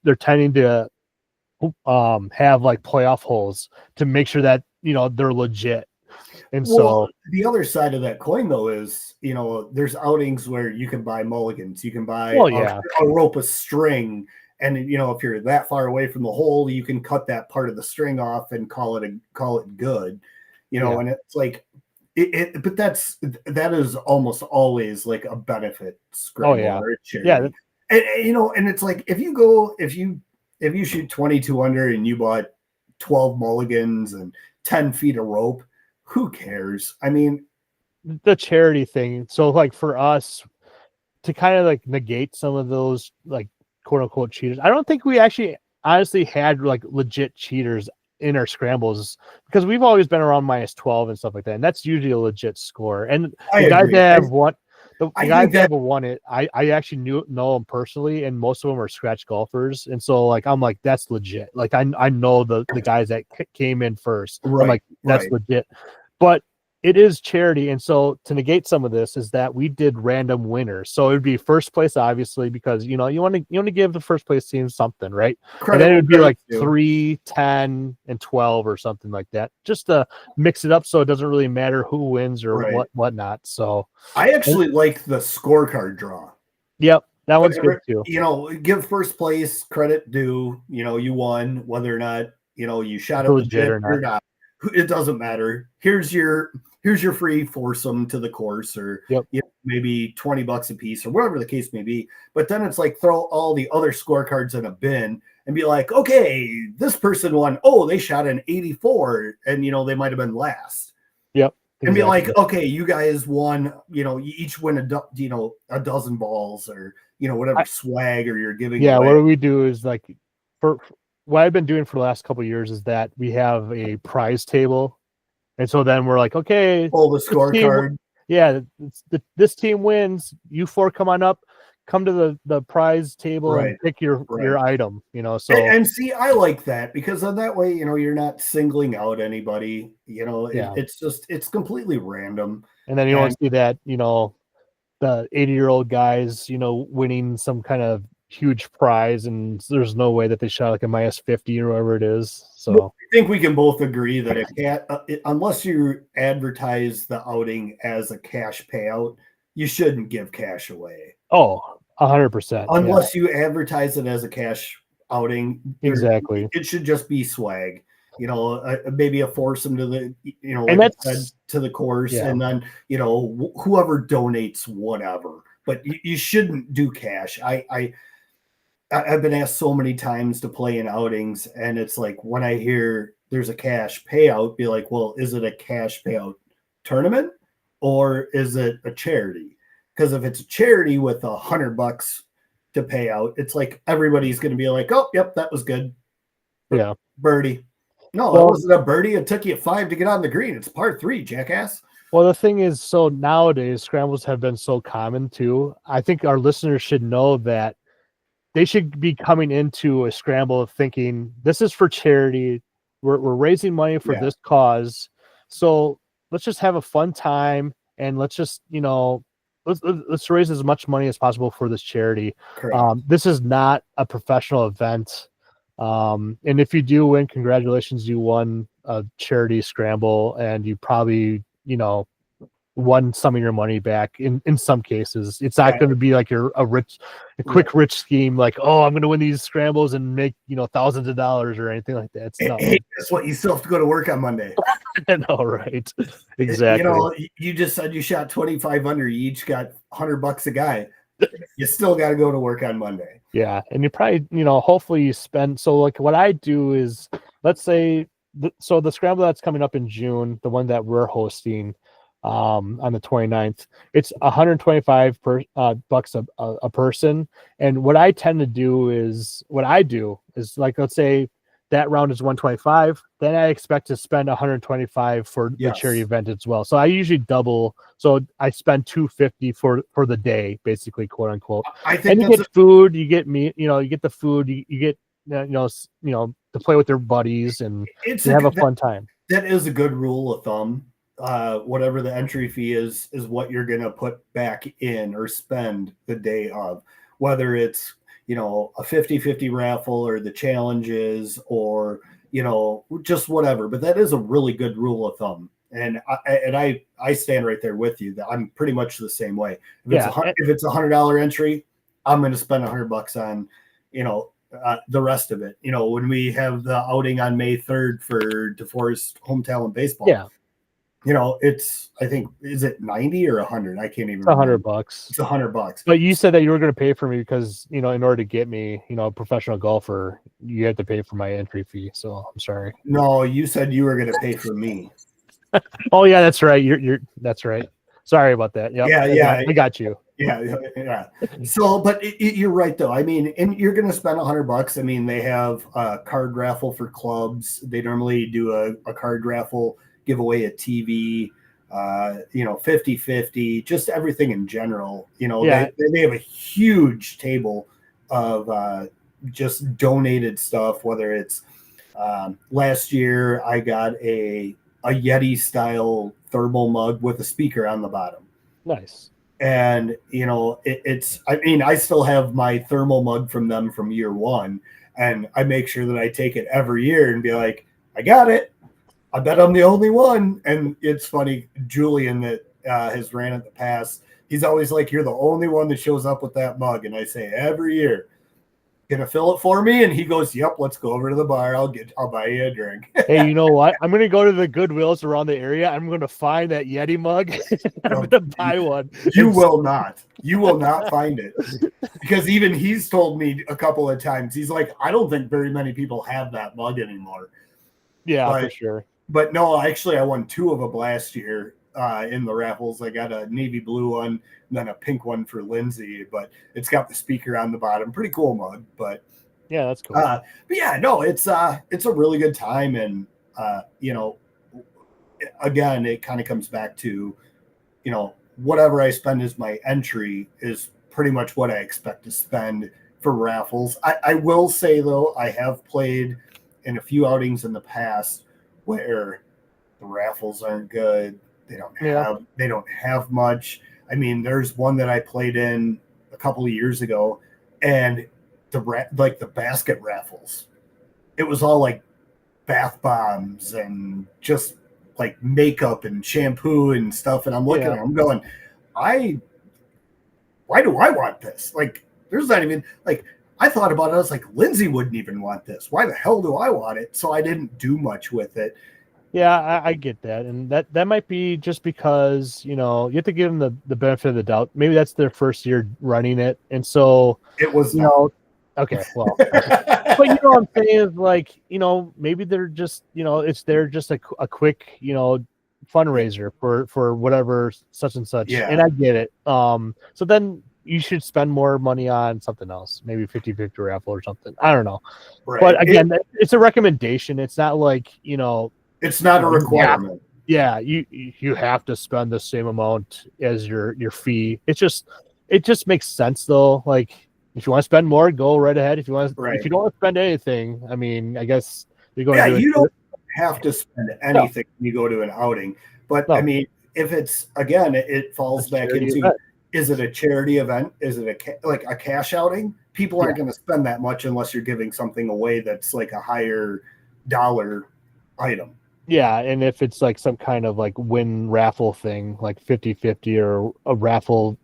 They're tending to have like playoff holes to make sure that they're legit. And so the other side of that coin though is there's outings where you can buy mulligans, you can buy a rope of string, and if you're that far away from the hole, you can cut that part of the string off and call it good, and it's like but that is almost always like a benefit scramble or a charity. And it's like if you shoot 22 under and you bought 12 mulligans and 10 feet of rope, who cares? I mean, the charity thing. So like for us to kind of like negate some of those like quote unquote cheaters, I don't think we actually honestly had like legit cheaters in our scrambles because we've always been around minus 12 and stuff like that. And that's usually a legit score. And the guys that have won, the guys that have won it, I actually know them personally, and most of them are scratch golfers. And so like, I'm like, that's legit. Like I know the guys that came in first. Right, I'm like, that's legit. But it is charity. And so to negate some of this is that we did random winners. So it would be first place, obviously, because you want to give the first place team something, right? And then it would be like 3, 10, and 12 or something like that, just to mix it up so it doesn't really matter who wins or whatnot. So I actually like the scorecard draw. Yep, that one's good too. Give first place credit due. You won, whether or not you shot it legit or not. It doesn't matter. Here's your free foursome to the course, or maybe $20 a piece, or whatever the case may be. But then it's like throw all the other scorecards in a bin and be like, okay, this person won. Oh, they shot an 84, and they might have been last. Yep. And be like, okay, you guys won. You each win a dozen balls, or whatever swag, or you're giving. Yeah, away. What we do is like for what I've been doing for the last couple of years is that we have a prize table. And so then we're like, okay, pull the scorecard. This team wins. You 4 come on up, come to the prize table and pick your item, So and see, I like that because then that way, you're not singling out anybody. It's completely random. And then you don't see that, the 80-year-old guys, winning some kind of huge prize, and there's no way that they shot like a minus 50 or whatever it is. So I think we can both agree that unless you advertise the outing as a cash payout, you shouldn't give cash away. Oh, 100%. Unless you advertise it as a cash outing, exactly. It should just be swag. Maybe a foursome to the to the course, and then whoever donates whatever. But you shouldn't do cash. I've been asked so many times to play in outings, and it's like when I hear there's a cash payout, be like, well, is it a cash payout tournament or is it a charity? Because if it's a charity with $100 to pay out, it's like everybody's going to be like, oh, yep, that was good. Yeah. Birdie. No, Well, it wasn't a birdie. It took you 5 to get on the green. It's par 3, jackass. Well, the thing is, so nowadays scrambles have been so common too. I think our listeners should know that they should be coming into a scramble thinking this is for charity. We're raising money for this cause. So let's just have a fun time and let's just, let's raise as much money as possible for this charity. This is not a professional event. And if you do win, congratulations, you won a charity scramble and you probably, won some of your money back in some cases. It's not going to be like a quick rich scheme like, oh, I'm going to win these scrambles and make thousands of dollars or anything like that. Hey, guess what? You still have to go to work on Monday. I know, right? Exactly. You just said you shot 25 under. You each got $100 a guy. You still got to go to work on Monday. Yeah, and you probably hopefully you spend. So like what I do is, let's say so the scramble that's coming up in June, the one that we're hosting on the 29th, it's 125 bucks a person. And what I tend to do is like, let's say that round is 125, then I expect to spend 125 for the charity event as well. So I usually double, so I spend 250 for the day, basically, quote unquote. I think and you get food, you get meat, you get the food, you get to play with their buddies and have a fun time. That is a good rule of thumb. Whatever the entry fee is what you're going to put back in or spend the day of, whether it's, a 50-50 raffle or the challenges or, just whatever. But that is a really good rule of thumb. And I stand right there with you that I'm pretty much the same way. If it's $100 entry, I'm going to spend $100 on, the rest of it. When we have the outing on May 3rd for DeForest Home Talent Baseball. Yeah. I think, is it 90 or 100? I can't even remember. $100. It's $100. But you said that you were going to pay for me because, in order to get me, a professional golfer, you had to pay for my entry fee. So I'm sorry. No, you said you were going to pay for me. Oh yeah, that's right. That's right. Sorry about that. Yep. Yeah. I got you. Yeah. So, but you're right though. I mean, and you're going to spend $100. I mean, they have a card raffle for clubs. They normally do a card raffle, give away a TV, 50-50, just everything in general. They have a huge table of just donated stuff, whether it's last year I got a Yeti style thermal mug with a speaker on the bottom. Nice. And, I still have my thermal mug from them from year one. And I make sure that I take it every year and be like, I got it. I bet I'm the only one. And it's funny, Julian that has ran in the past, he's always like, you're the only one that shows up with that mug. And I say every year, gonna fill it for me? And he goes, yep, let's go over to the bar. I'll buy you a drink. Hey, you know what? I'm gonna go to the Goodwills around the area. I'm gonna find that Yeti mug. I'm gonna buy one. You will not find it, because even he's told me a couple of times, he's like, I don't think very many people have that mug anymore. Yeah, for sure. But no, actually, I won 2 of them last year in the raffles. I got a navy blue one and then a pink one for Lindsay, but it's got the speaker on the bottom. Pretty cool mug, but yeah, that's cool. But yeah, no, it's a really good time. And, again, it kind of comes back to, whatever I spend as my entry is pretty much what I expect to spend for raffles. I will say though, I have played in a few outings in the past where the raffles aren't good. They don't have much. I mean, there's one that I played in a couple of years ago, and the basket raffles, it was all like bath bombs and just like makeup and shampoo and stuff. And I'm looking at them, I'm going, why do I want this? Like, there's not even like, I thought about it. I was like, Lindsay wouldn't even want this. Why the hell do I want it? So I didn't do much with it. Yeah, I get that. And that might be just because, you have to give them the benefit of the doubt. Maybe that's their first year running it. And so it was, okay, well, but what I'm saying is like, maybe they're just, they're just a quick, fundraiser for whatever such and such. Yeah. And I get it. So then you should spend more money on something else, maybe 50-50 raffle or something. I don't know. Right. But again, it's a recommendation. It's not like, it's not a requirement. You have to spend the same amount as your fee. It just makes sense though. Like if you want to spend more, go right ahead. If you don't want to spend anything, I mean, I guess you're going to do you don't have to spend anything when you go to an outing. But I mean, if it's, again, it falls back into event. Is it a charity event? Is it like a cash outing? People aren't going to spend that much unless you're giving something away that's like a higher dollar item. Yeah, and if it's like some kind of like win raffle thing, like 50-50 or a raffle,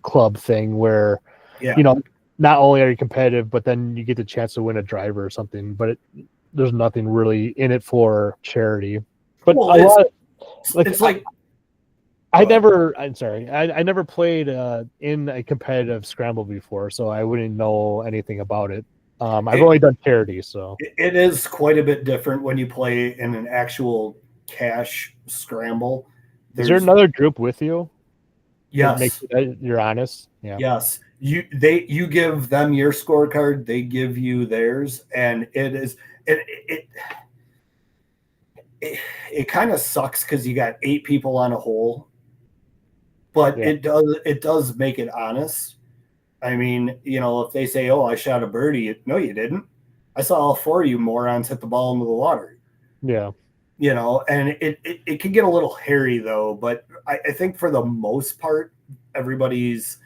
club thing where, not only are you competitive, but then you get the chance to win a driver or something. But there's nothing really in it for charity. But I never played in a competitive scramble before, so I wouldn't know anything about it. I've only done charity, so it is quite a bit different when you play in an actual cash scramble. Is there another group with you? Yes. You're honest. Yeah. Yes. You give them your scorecard, they give you theirs, and it kind of sucks because you got 8 people on a hole. But it does make it honest. I mean, if they say, "Oh, I shot a birdie," no, you didn't. I saw all 4 of you morons hit the ball into the water. Yeah. And it can get a little hairy though. But I think for the most part, everybody's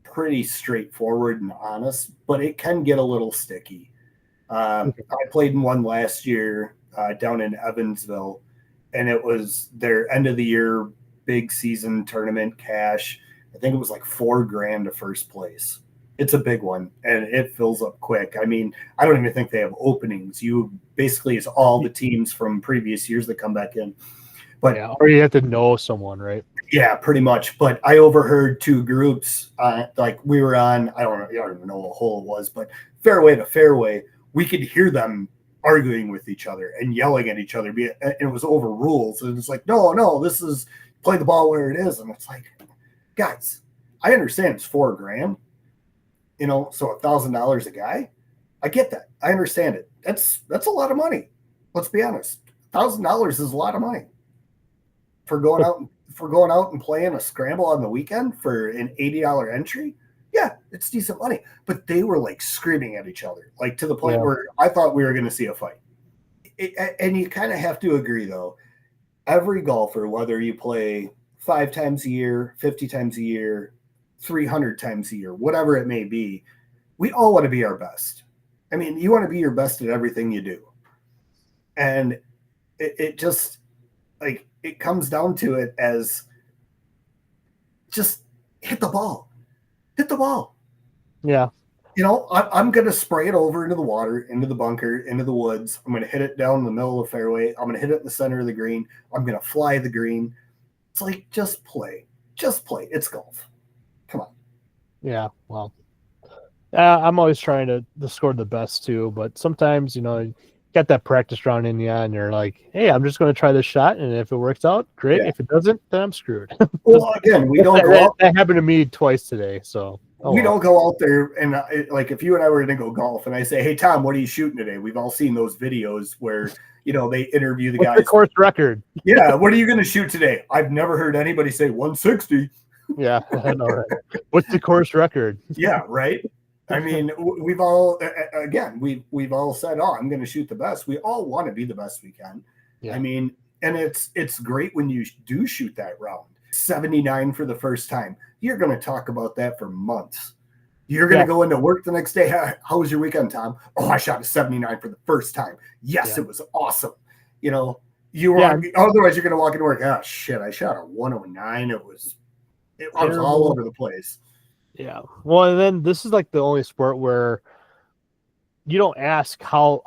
pretty straightforward and honest. But it can get a little sticky. I played in one last year down in Evansville, and it was their end of the year big season tournament cash. I think it was like $4,000 to first place. It's a big one, and it fills up quick. I mean, I don't even think they have openings. It's all the teams from previous years that come back in. But or you have to know someone, right? Yeah, pretty much. But I overheard 2 groups. Like we were on, I don't even know what hole it was, but fairway to fairway, we could hear them arguing with each other and yelling at each other. And it was over rules. And it's like, no, this is play the ball where it is. And it's like, guys, I understand it's $4,000, so $1,000 a guy. I get that. I understand it. That's a lot of money. Let's be honest. $1,000 is a lot of money for going out and playing a scramble on the weekend for an $80 entry. Yeah, it's decent money. But they were like screaming at each other, like to the point where I thought we were going to see a fight. And you kind of have to agree though. Every golfer, whether you play 5 times a year, 50 times a year, 300 times a year, whatever it may be, we all want to be our best. I mean, you want to be your best at everything you do. And it just, like, it comes down to it as just hit the ball. Hit the ball. Yeah. I'm going to spray it over into the water, into the bunker, into the woods. I'm going to hit it down the middle of the fairway. I'm going to hit it in the center of the green. I'm going to fly the green. It's like, just play. Just play. It's golf. Come on. Yeah, well, I'm always trying to score the best too, but sometimes, you got that practice round in you and you're like, hey, I'm just going to try this shot. And if it works out, great. Yeah. If it doesn't, then I'm screwed. Well, again, we don't go out. That happened to me twice today. So we don't go out there and like if you and I were going to go golf and I say, hey, Tom, what are you shooting today? We've all seen those videos where, they interview the guys. The course record. Yeah. What are you going to shoot today? I've never heard anybody say 160. Yeah. I know, right? What's the course record? Yeah. Right. I mean, we've all said, oh, I'm going to shoot the best. We all want to be the best we can. Yeah. I mean, and it's great when you do shoot that round. 79 for the first time. You're going to talk about that for months. You're going to go into work the next day. How was your weekend, Tom? Oh, I shot a 79 for the first time. Yes, it was awesome. Otherwise you're going to walk into work. Oh shit, I shot a 109. It was all over the place. Yeah. Well, and then this is like the only sport where you don't ask how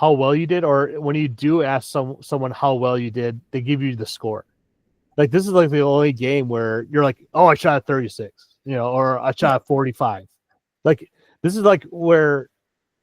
well you did, or when you do ask someone how well you did, they give you the score. Like this is like the only game where you're like, oh, I shot a 36, or I shot a 45. Like this is like where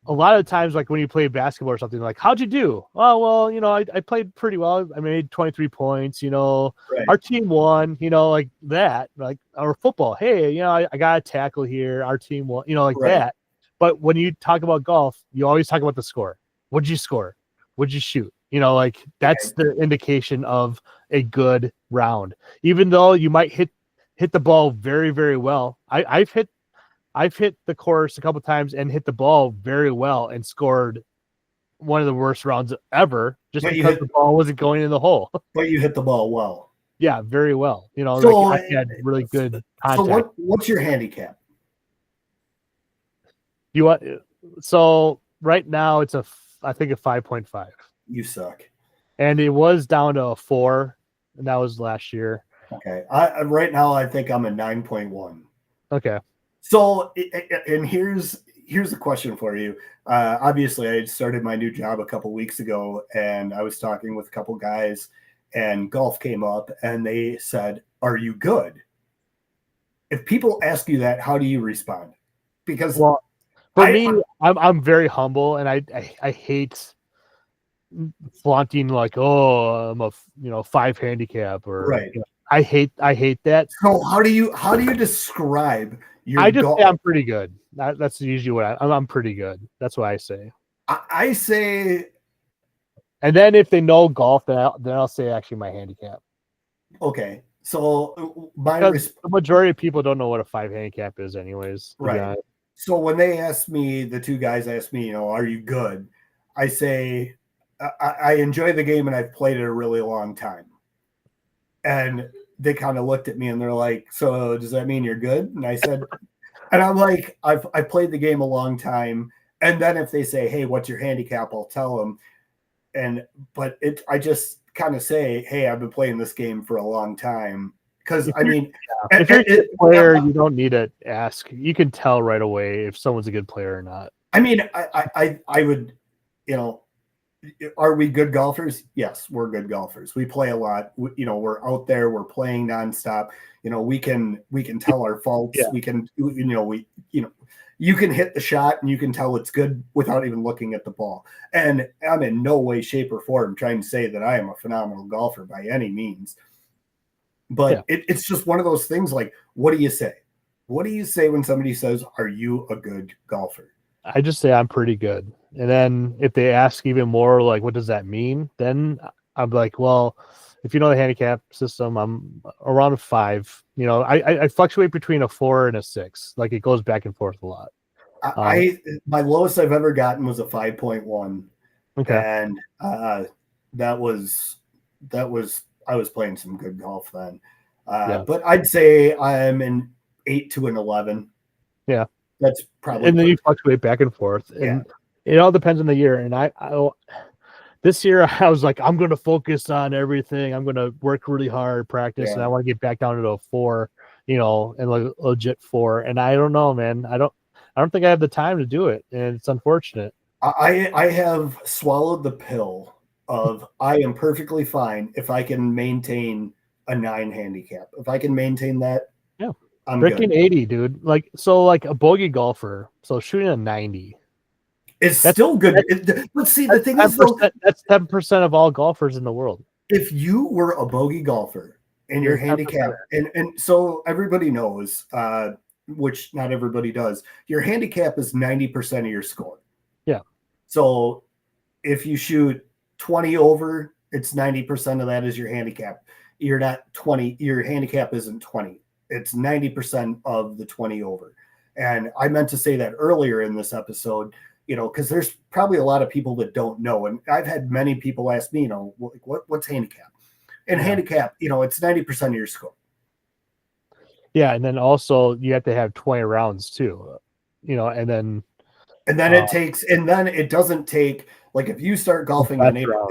a lot of times, like when you play basketball or something, like, how'd you do? Oh, well, I played pretty well. I made 23 points, Right. our team won, like that, like, or football. Hey, I got a tackle here. Our team won, like Right. that. But when you talk about golf, you always talk about the score. What'd you score? What'd you shoot? Like that's the indication of a good round. Even though you might hit the ball very, very well. I've hit the course a couple times and hit the ball very well and scored one of the worst rounds ever just because the ball wasn't going in the hole. But you hit the ball well. Yeah, very well. So, like I had really good contact. So what's your handicap? So right now it's I think a 5.5. You suck. And it was down to a 4, and that was last year. Okay. Right now I think I'm a 9.1. Okay. So, and here's the question for you. Obviously, I started my new job a couple weeks ago, and I was talking with a couple guys, and golf came up, and they said, "Are you good?" If people ask you that, how do you respond? Because for me, I'm very humble, and I hate flaunting like, oh, I'm a 5 handicap, or right. I hate that. So how do you describe your? I just say I'm pretty good. That's usually what I'm pretty good. That's what I say. I say. And then if they know golf, then I'll say actually my handicap. Okay, so the majority of people don't know what a 5 handicap is, anyways. Right. So when the two guys asked me, are you good? I say I enjoy the game and I've played it a really long time. And they kind of looked at me and they're like, "So does that mean you're good?" And I said, and I'm like, I've played the game a long time. And then if they say, "Hey, what's your handicap?" I'll tell them. But I just kind of say, "Hey, I've been playing this game for a long time." Because if you're a good player, you don't need to ask. You can tell right away if someone's a good player or not. I would, are we good golfers? Yes, we're good golfers. We play a lot. We're out there. We're playing nonstop. We can tell our faults. Yeah. We can, you can hit the shot and you can tell it's good without even looking at the ball. And I'm in no way, shape, or form trying to say that I am a phenomenal golfer by any means. But it's just one of those things. Like, what do you say? What do you say when somebody says, "Are you a good golfer?" I just say I'm pretty good. And then if they ask even more, like, what does that mean? Then I'm like, well, if you know the handicap system, I'm around a 5. I fluctuate between a 4 and a 6. Like, it goes back and forth a lot. My lowest I've ever gotten was a 5.1. Okay. And that was I was playing some good golf then. But I'd say I'm an 8 to an 11. Yeah. That's probably. And then you fluctuate back and forth. And it all depends on the year. And I this year I was like, I'm going to focus on everything. I'm going to work really hard, practice, and I want to get back down to a 4, and like legit 4. And I don't know, man. I don't think I have the time to do it, and it's unfortunate. I have swallowed the pill of I am perfectly fine if I can maintain a 9 handicap. If I can maintain that, I'm freaking good. 80, dude. Like a bogey golfer, so shooting a 90. It's still good. But see, the thing is, though, that's 10% of all golfers in the world. If you were a bogey golfer and your handicap, and so everybody knows, which not everybody does, your handicap is 90% of your score. Yeah. So if you shoot 20 over, it's 90% of that is your handicap. You're not 20. Your handicap isn't 20. It's 90% of the 20 over. And I meant to say that earlier in this episode, because there's probably a lot of people that don't know. And I've had many people ask me, what's handicap? And handicap, it's 90% of your score. Yeah. And then also you have to have 20 rounds too, and then it doesn't take, like, if you start golfing on April,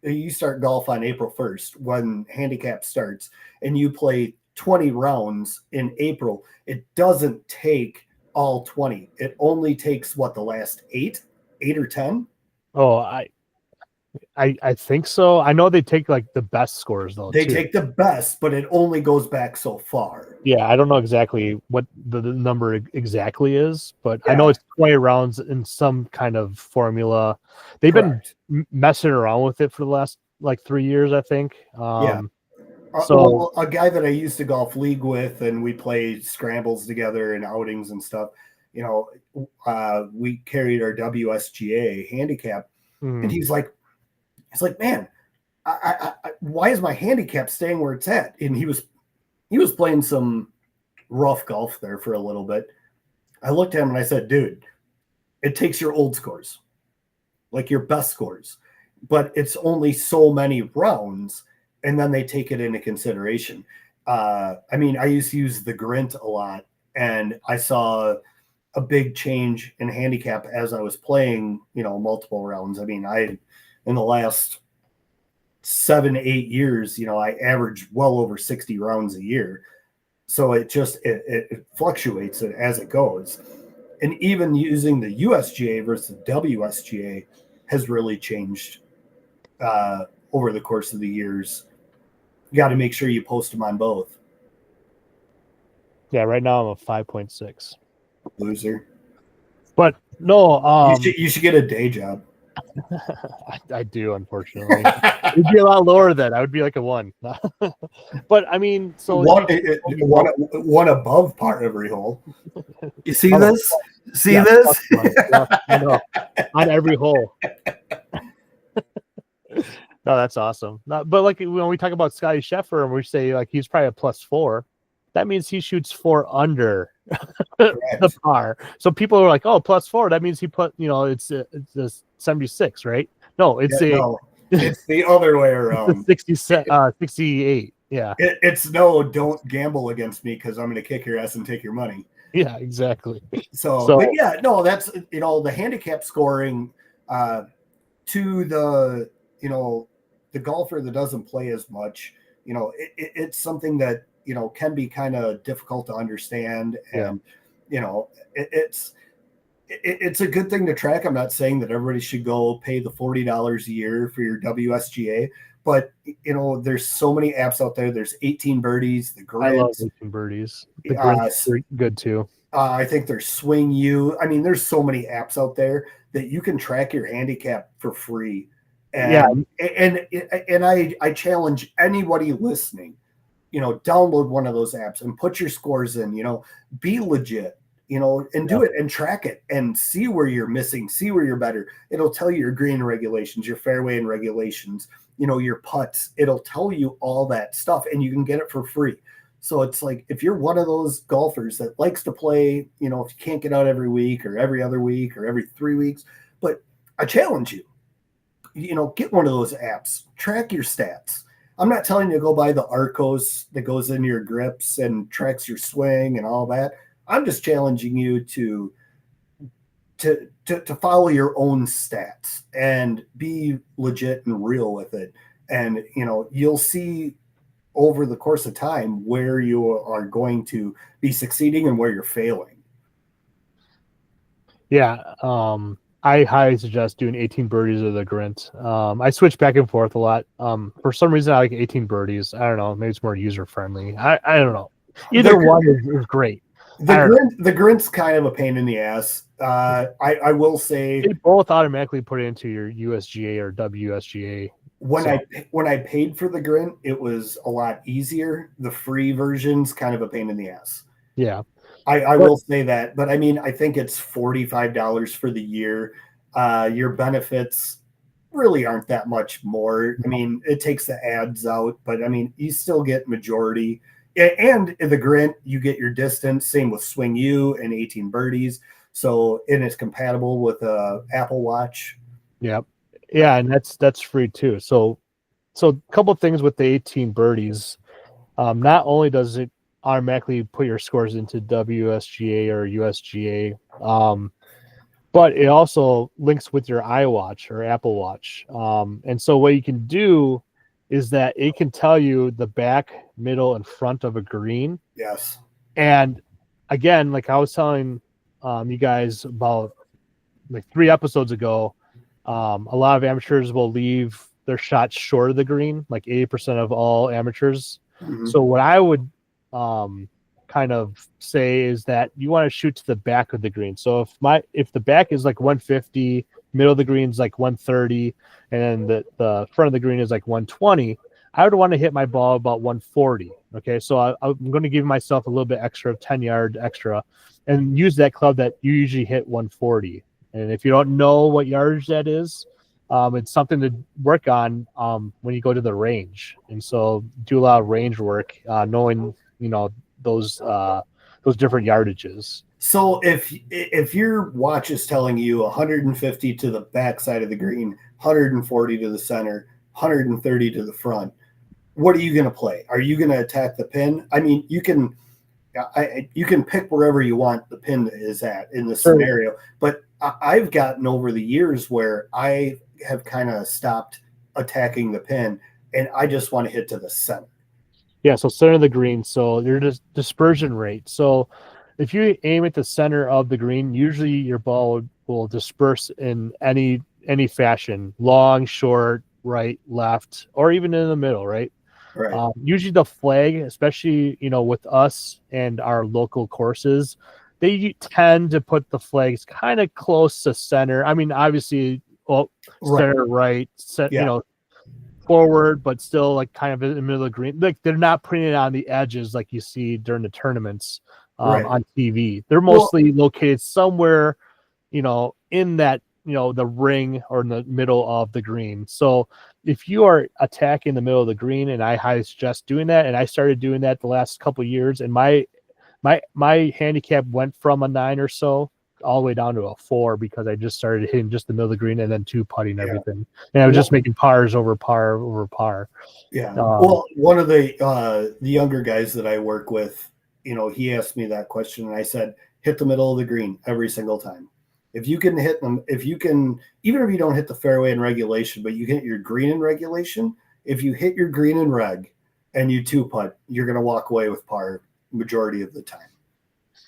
you start golf on April 1st when handicap starts and you play 20 rounds in April, it doesn't take all 20. It only takes the last 8 or 10. Oh, I think so. I know they take like the best scores though. They too. take the best, but it only goes back so far. Yeah, I don't know exactly what the number exactly is, but I know Yeah. it's 20 rounds in some kind of formula. They've Correct. been messing around with it for the last like 3 years, I think. Yeah. So Well, a guy that I used to golf league with, and we played scrambles together and outings and stuff. You know, we carried our WSGA handicap, and he's like, man, why is my handicap staying where it's at? And he was playing some rough golf there for a little bit. I looked at him and I said, dude, it takes your old scores, like your best scores, but it's only so many rounds, and then they take it into consideration. I mean, I used to use the Grint a lot, and I saw a big change in handicap as I was playing, multiple rounds. I mean, in the last 7-8 years, I averaged well over 60 rounds a year. So it fluctuates as it goes. And even using the USGA versus the WSGA has really changed over the course of the years. You got to make sure you post them on both. yeah, right now I'm a 5.6. Loser. But no, you should get a day job. I do, unfortunately. It'd be a lot lower than I would be like a 1. But I mean, so one above par every hole. You see Oh, this? See yeah, this? yeah, I know. On every hole. No, that's awesome. But like when we talk about Scotty Scheffler and we say like he's probably a +4, that means he shoots 4 under the par. So people are like, oh, +4. That means he put, it's a 76, right? No, it's it's the other way around. 68. Yeah. It's no, don't gamble against me because I'm going to kick your ass and take your money. Yeah, exactly. So but yeah, no, that's, the handicap scoring to the, the golfer that doesn't play as much, it's something that, can be kind of difficult to understand. And, it's a good thing to track. I'm not saying that everybody should go pay the $40 a year for your WSGA, but there's so many apps out there. There's 18 Birdies, the Grint. I love 18 Birdies. The Grint's good too. I think there's Swing You. I mean, there's so many apps out there that you can track your handicap for free. And, and I challenge anybody listening, download one of those apps and put your scores in, be legit, and do it and track it and see where you're missing, see where you're better. It'll tell you your green regulations, your fairway and regulations, your putts. It'll tell you all that stuff, and you can get it for free. So it's like, if you're one of those golfers that likes to play, if you can't get out every week or every other week or every 3 weeks, but I challenge you, get one of those apps, track your stats. I'm not telling you to go buy the Arcos that goes into your grips and tracks your swing and all that. I'm just challenging you to follow your own stats and be legit and real with it. And, you'll see over the course of time where you are going to be succeeding and where you're failing. Yeah. I highly suggest doing 18 Birdies or the Grint. I switch back and forth a lot. For some reason, I like 18 Birdies. I don't know. Maybe it's more user friendly. I don't know. Either one is great. The Grint's kind of a pain in the ass. I will say they both automatically put it into your USGA or WSGA. When I paid for the Grint, it was a lot easier. The free version's kind of a pain in the ass. Yeah. I will say that, but I mean, I think it's $45 for the year. Your benefits really aren't that much more. I mean, it takes the ads out, but I mean, you still get majority. And in the Grint, you get your distance. Same with Swing You and 18 Birdies. So, and it's compatible with Apple Watch. Yep. Yeah, and that's free too. So a couple of things with the 18 Birdies. Not only does it automatically put your scores into WSGA or USGA, but it also links with your iWatch or Apple Watch. And so what you can do is that it can tell you the back, middle, and front of a green. Yes. And again, like I was telling you guys about like 3 episodes ago, A lot of amateurs will leave their shots short of the green, like 80% of all amateurs. Mhm. So what I would kind of say is that you want to shoot to the back of the green. So if the back is like 150, middle of the green is like 130, and then the front of the green is like 120, I would want to hit my ball about 140. Okay, so I'm going to give myself a little bit extra, 10 yard extra, and use that club that you usually hit 140. And if you don't know what yardage that is, it's something to work on when you go to the range. And so do a lot of range work, knowing those different yardages. So if your watch is telling you 150 to the back side of the green, 140 to the center, 130 to the front, what are you going to play? Are you going to attack the pin? I mean, you can pick wherever you want the pin is at in this scenario, but I've gotten over the years where I have kind of stopped attacking the pin and I just want to hit to the center. Yeah, so center of the green. So your dispersion rate. So if you aim at the center of the green, usually your ball will disperse in any fashion, long, short, right, left, or even in the middle, right? Right. Usually the flag, especially with us and our local courses, they tend to put the flags kind of close to center. I mean, obviously, center, right, forward, but still like kind of in the middle of the green. Like they're not putting it on the edges like you see during the tournaments on TV. They're mostly located somewhere, in that the ring or in the middle of the green. So if you are attacking the middle of the green, and I highly suggest doing that, and I started doing that the last couple of years, and my handicap went from a 9 or so all the way down to a 4 because I just started hitting just the middle of the green and then two putting everything, and I was just making pars over par over par. Yeah. Well, one of the younger guys that I work with, he asked me that question, and I said, hit the middle of the green every single time. If you can hit them, even if you don't hit the fairway in regulation, but you hit your green in regulation, if you hit your green in reg and you two putt, you're going to walk away with par majority of the time.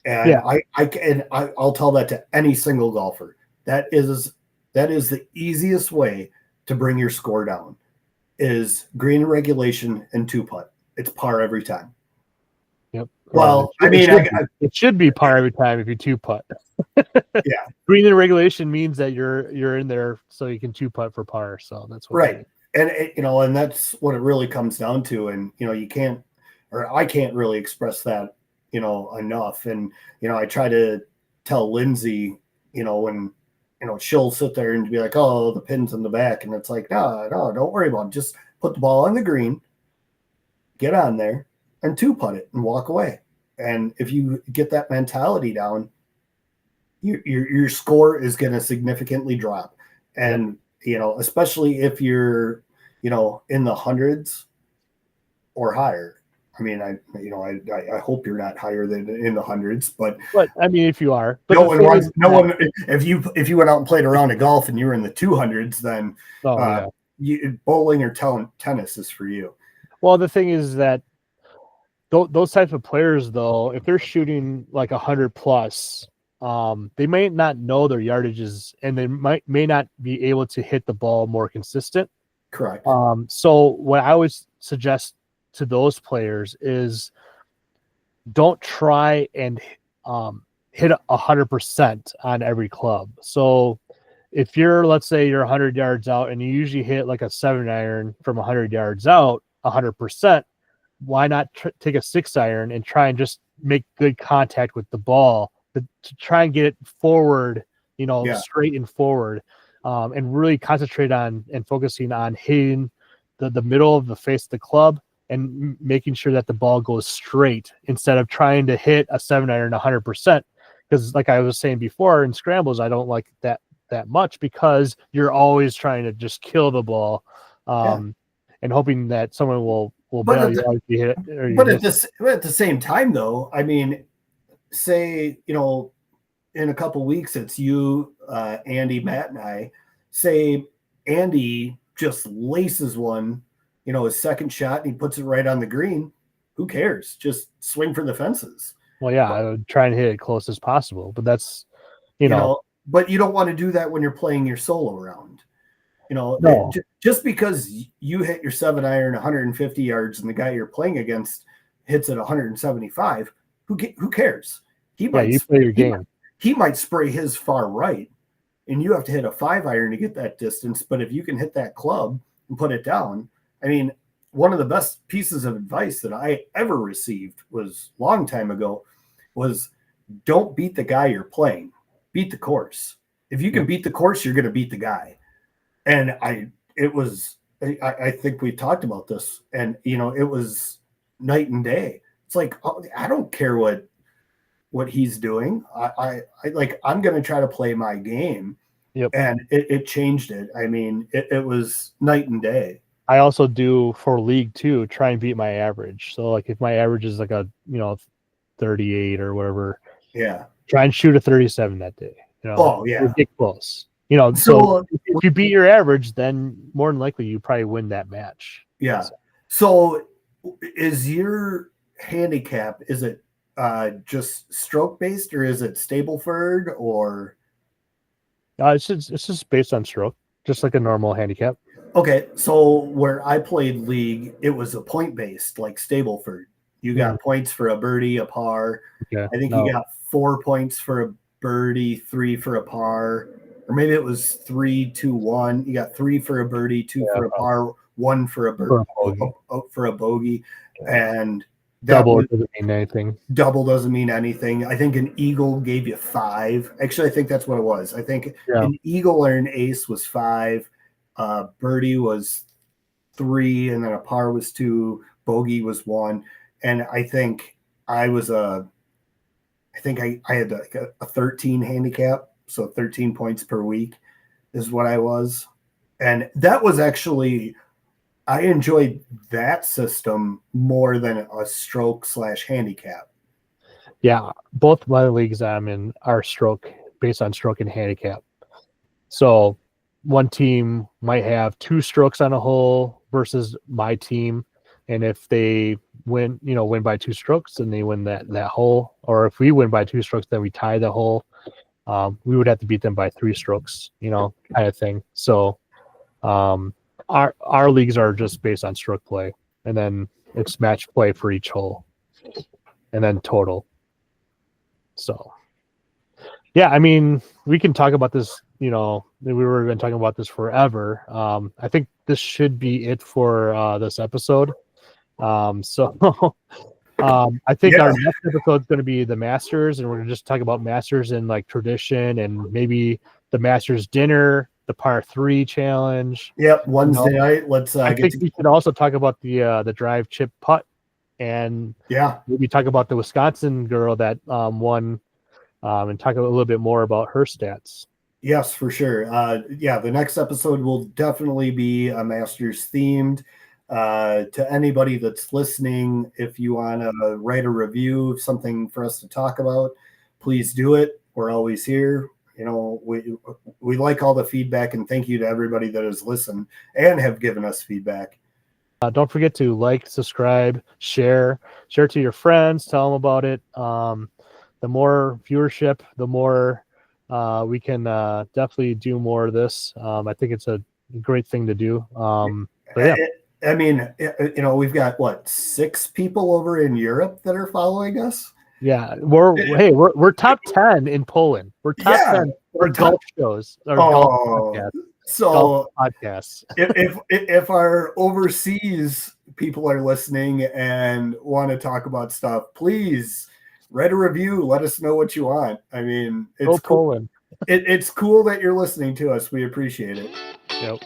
And I'll tell that to any single golfer. That is the easiest way to bring your score down is green in regulation and two putt. It's par every time. Yep. Well, it should be par every time if you two putt. Yeah. Green in regulation means that you're in there so you can two putt for par. So that's what right. And and that's what it really comes down to. And you can't, or I can't really express that enough. And I try to tell Lindsay, when she'll sit there and be like, oh, the pin's in the back, and it's like, no, don't worry about it. Just put the ball on the green, get on there, and two putt it and walk away. And if you get that mentality down, your score is going to significantly drop. And especially if you're in the hundreds or higher. I mean, I hope you're not higher than in the hundreds, but I mean, if you are, but if you went out and played a round of golf and you were in the 200s, then bowling or tennis is for you. Well, the thing is that those types of players, though, if they're shooting like 100 plus, they may not know their yardages, and they may not be able to hit the ball more consistent. Correct. So what I always suggest to those players is don't try and hit 100% on every club. So if let's say you're 100 yards out and you usually hit like a 7-iron from 100 yards out 100%, why not take a 6-iron and try and just make good contact with the ball to try and get it forward, straight and forward, and really concentrate on and focusing on hitting the middle of the face of the club and making sure that the ball goes straight instead of trying to hit a 7-iron 100%. Because like I was saying before, in scrambles, I don't like that much because you're always trying to just kill the ball and hoping that someone will bail you out if you hit it. But at the same time, though, I mean, say, in a couple weeks, it's you, Andy, Matt, and I. Say Andy just laces one, his second shot, and he puts it right on the green. Who cares? Just swing for the fences. Well, yeah, I would try and hit it close as possible, but that's, but you don't want to do that when you're playing your solo round. No. Just because you hit your 7-iron 150 yards and the guy you're playing against hits it 175, who cares? You play your game. He might spray his far right, and you have to hit a 5-iron to get that distance. But if you can hit that club and put it down, I mean, one of the best pieces of advice that I ever received was a long time ago was don't beat the guy you're playing, beat the course. If you can beat the course, you're going to beat the guy. And I think we talked about this, and it was night and day. It's like, I don't care what he's doing. I'm going to try to play my game. Yep. And it changed it. I mean, it was night and day. I also do for league too, try and beat my average. So like if my average is like a 38 or whatever, try and shoot a 37 that day. Get close. So if you beat your average, then more than likely you probably win that match. Yeah. So is your handicap, is it just stroke based, or is it Stableford, or? It's just based on stroke, just like a normal handicap. Okay, so where I played league, it was a point based, like Stableford. You got points for a birdie, a par. Okay. I think you got 4 points for a birdie, 3 for a par, or maybe it was 3, 2, 1. You got 3 for a birdie, 2 for a par, 1 for a birdie, for a bogey, and double doesn't mean anything. Double doesn't mean anything. I think an eagle gave you 5. Actually, I think that's what it was. I think an eagle or an ace was 5. Birdie was 3, and then a par was 2. Bogey was 1, and I think I had like a 13 handicap, so 13 points per week is what I was, and that was actually. I enjoyed that system more than a stroke / handicap. Yeah, both my leagues I'm in are stroke, based on stroke and handicap. So one team might have 2 strokes on a hole versus my team, and if they win by 2 strokes, then they win that hole. Or if we win by 2 strokes, then we tie the hole. We would have to beat them by 3 strokes, kind of thing. So, Our leagues are just based on stroke play, and then it's match play for each hole, and then total. So, yeah, I mean, we can talk about this. We were going to talk about this forever. I think this should be it for this episode. I think our next episode is going to be the Masters, and we're going to just talk about Masters and like tradition, and maybe the Masters dinner. The par 3 challenge. Yep, Wednesday night. Let's. I think we should also talk about the drive, chip, putt, and maybe talk about the Wisconsin girl that won, and talk a little bit more about her stats. Yes, for sure. The next episode will definitely be a Masters themed. To anybody that's listening, if you want to write a review, something for us to talk about, please do it. We're always here. We like all the feedback, and thank you to everybody that has listened and have given us feedback. Don't forget to like, subscribe, share to your friends, tell them about it. The more viewership, the more we can definitely do more of this. I think it's a great thing to do. I mean, we've got 6 people over in Europe that are following us. Yeah, we're top 10 in Poland. We're top 10 for golf shows or golf podcasts. So podcasts. if our overseas people are listening and want to talk about stuff, please write a review. Let us know what you want. I mean, it's cool. It's cool that you're listening to us. We appreciate it. Yep.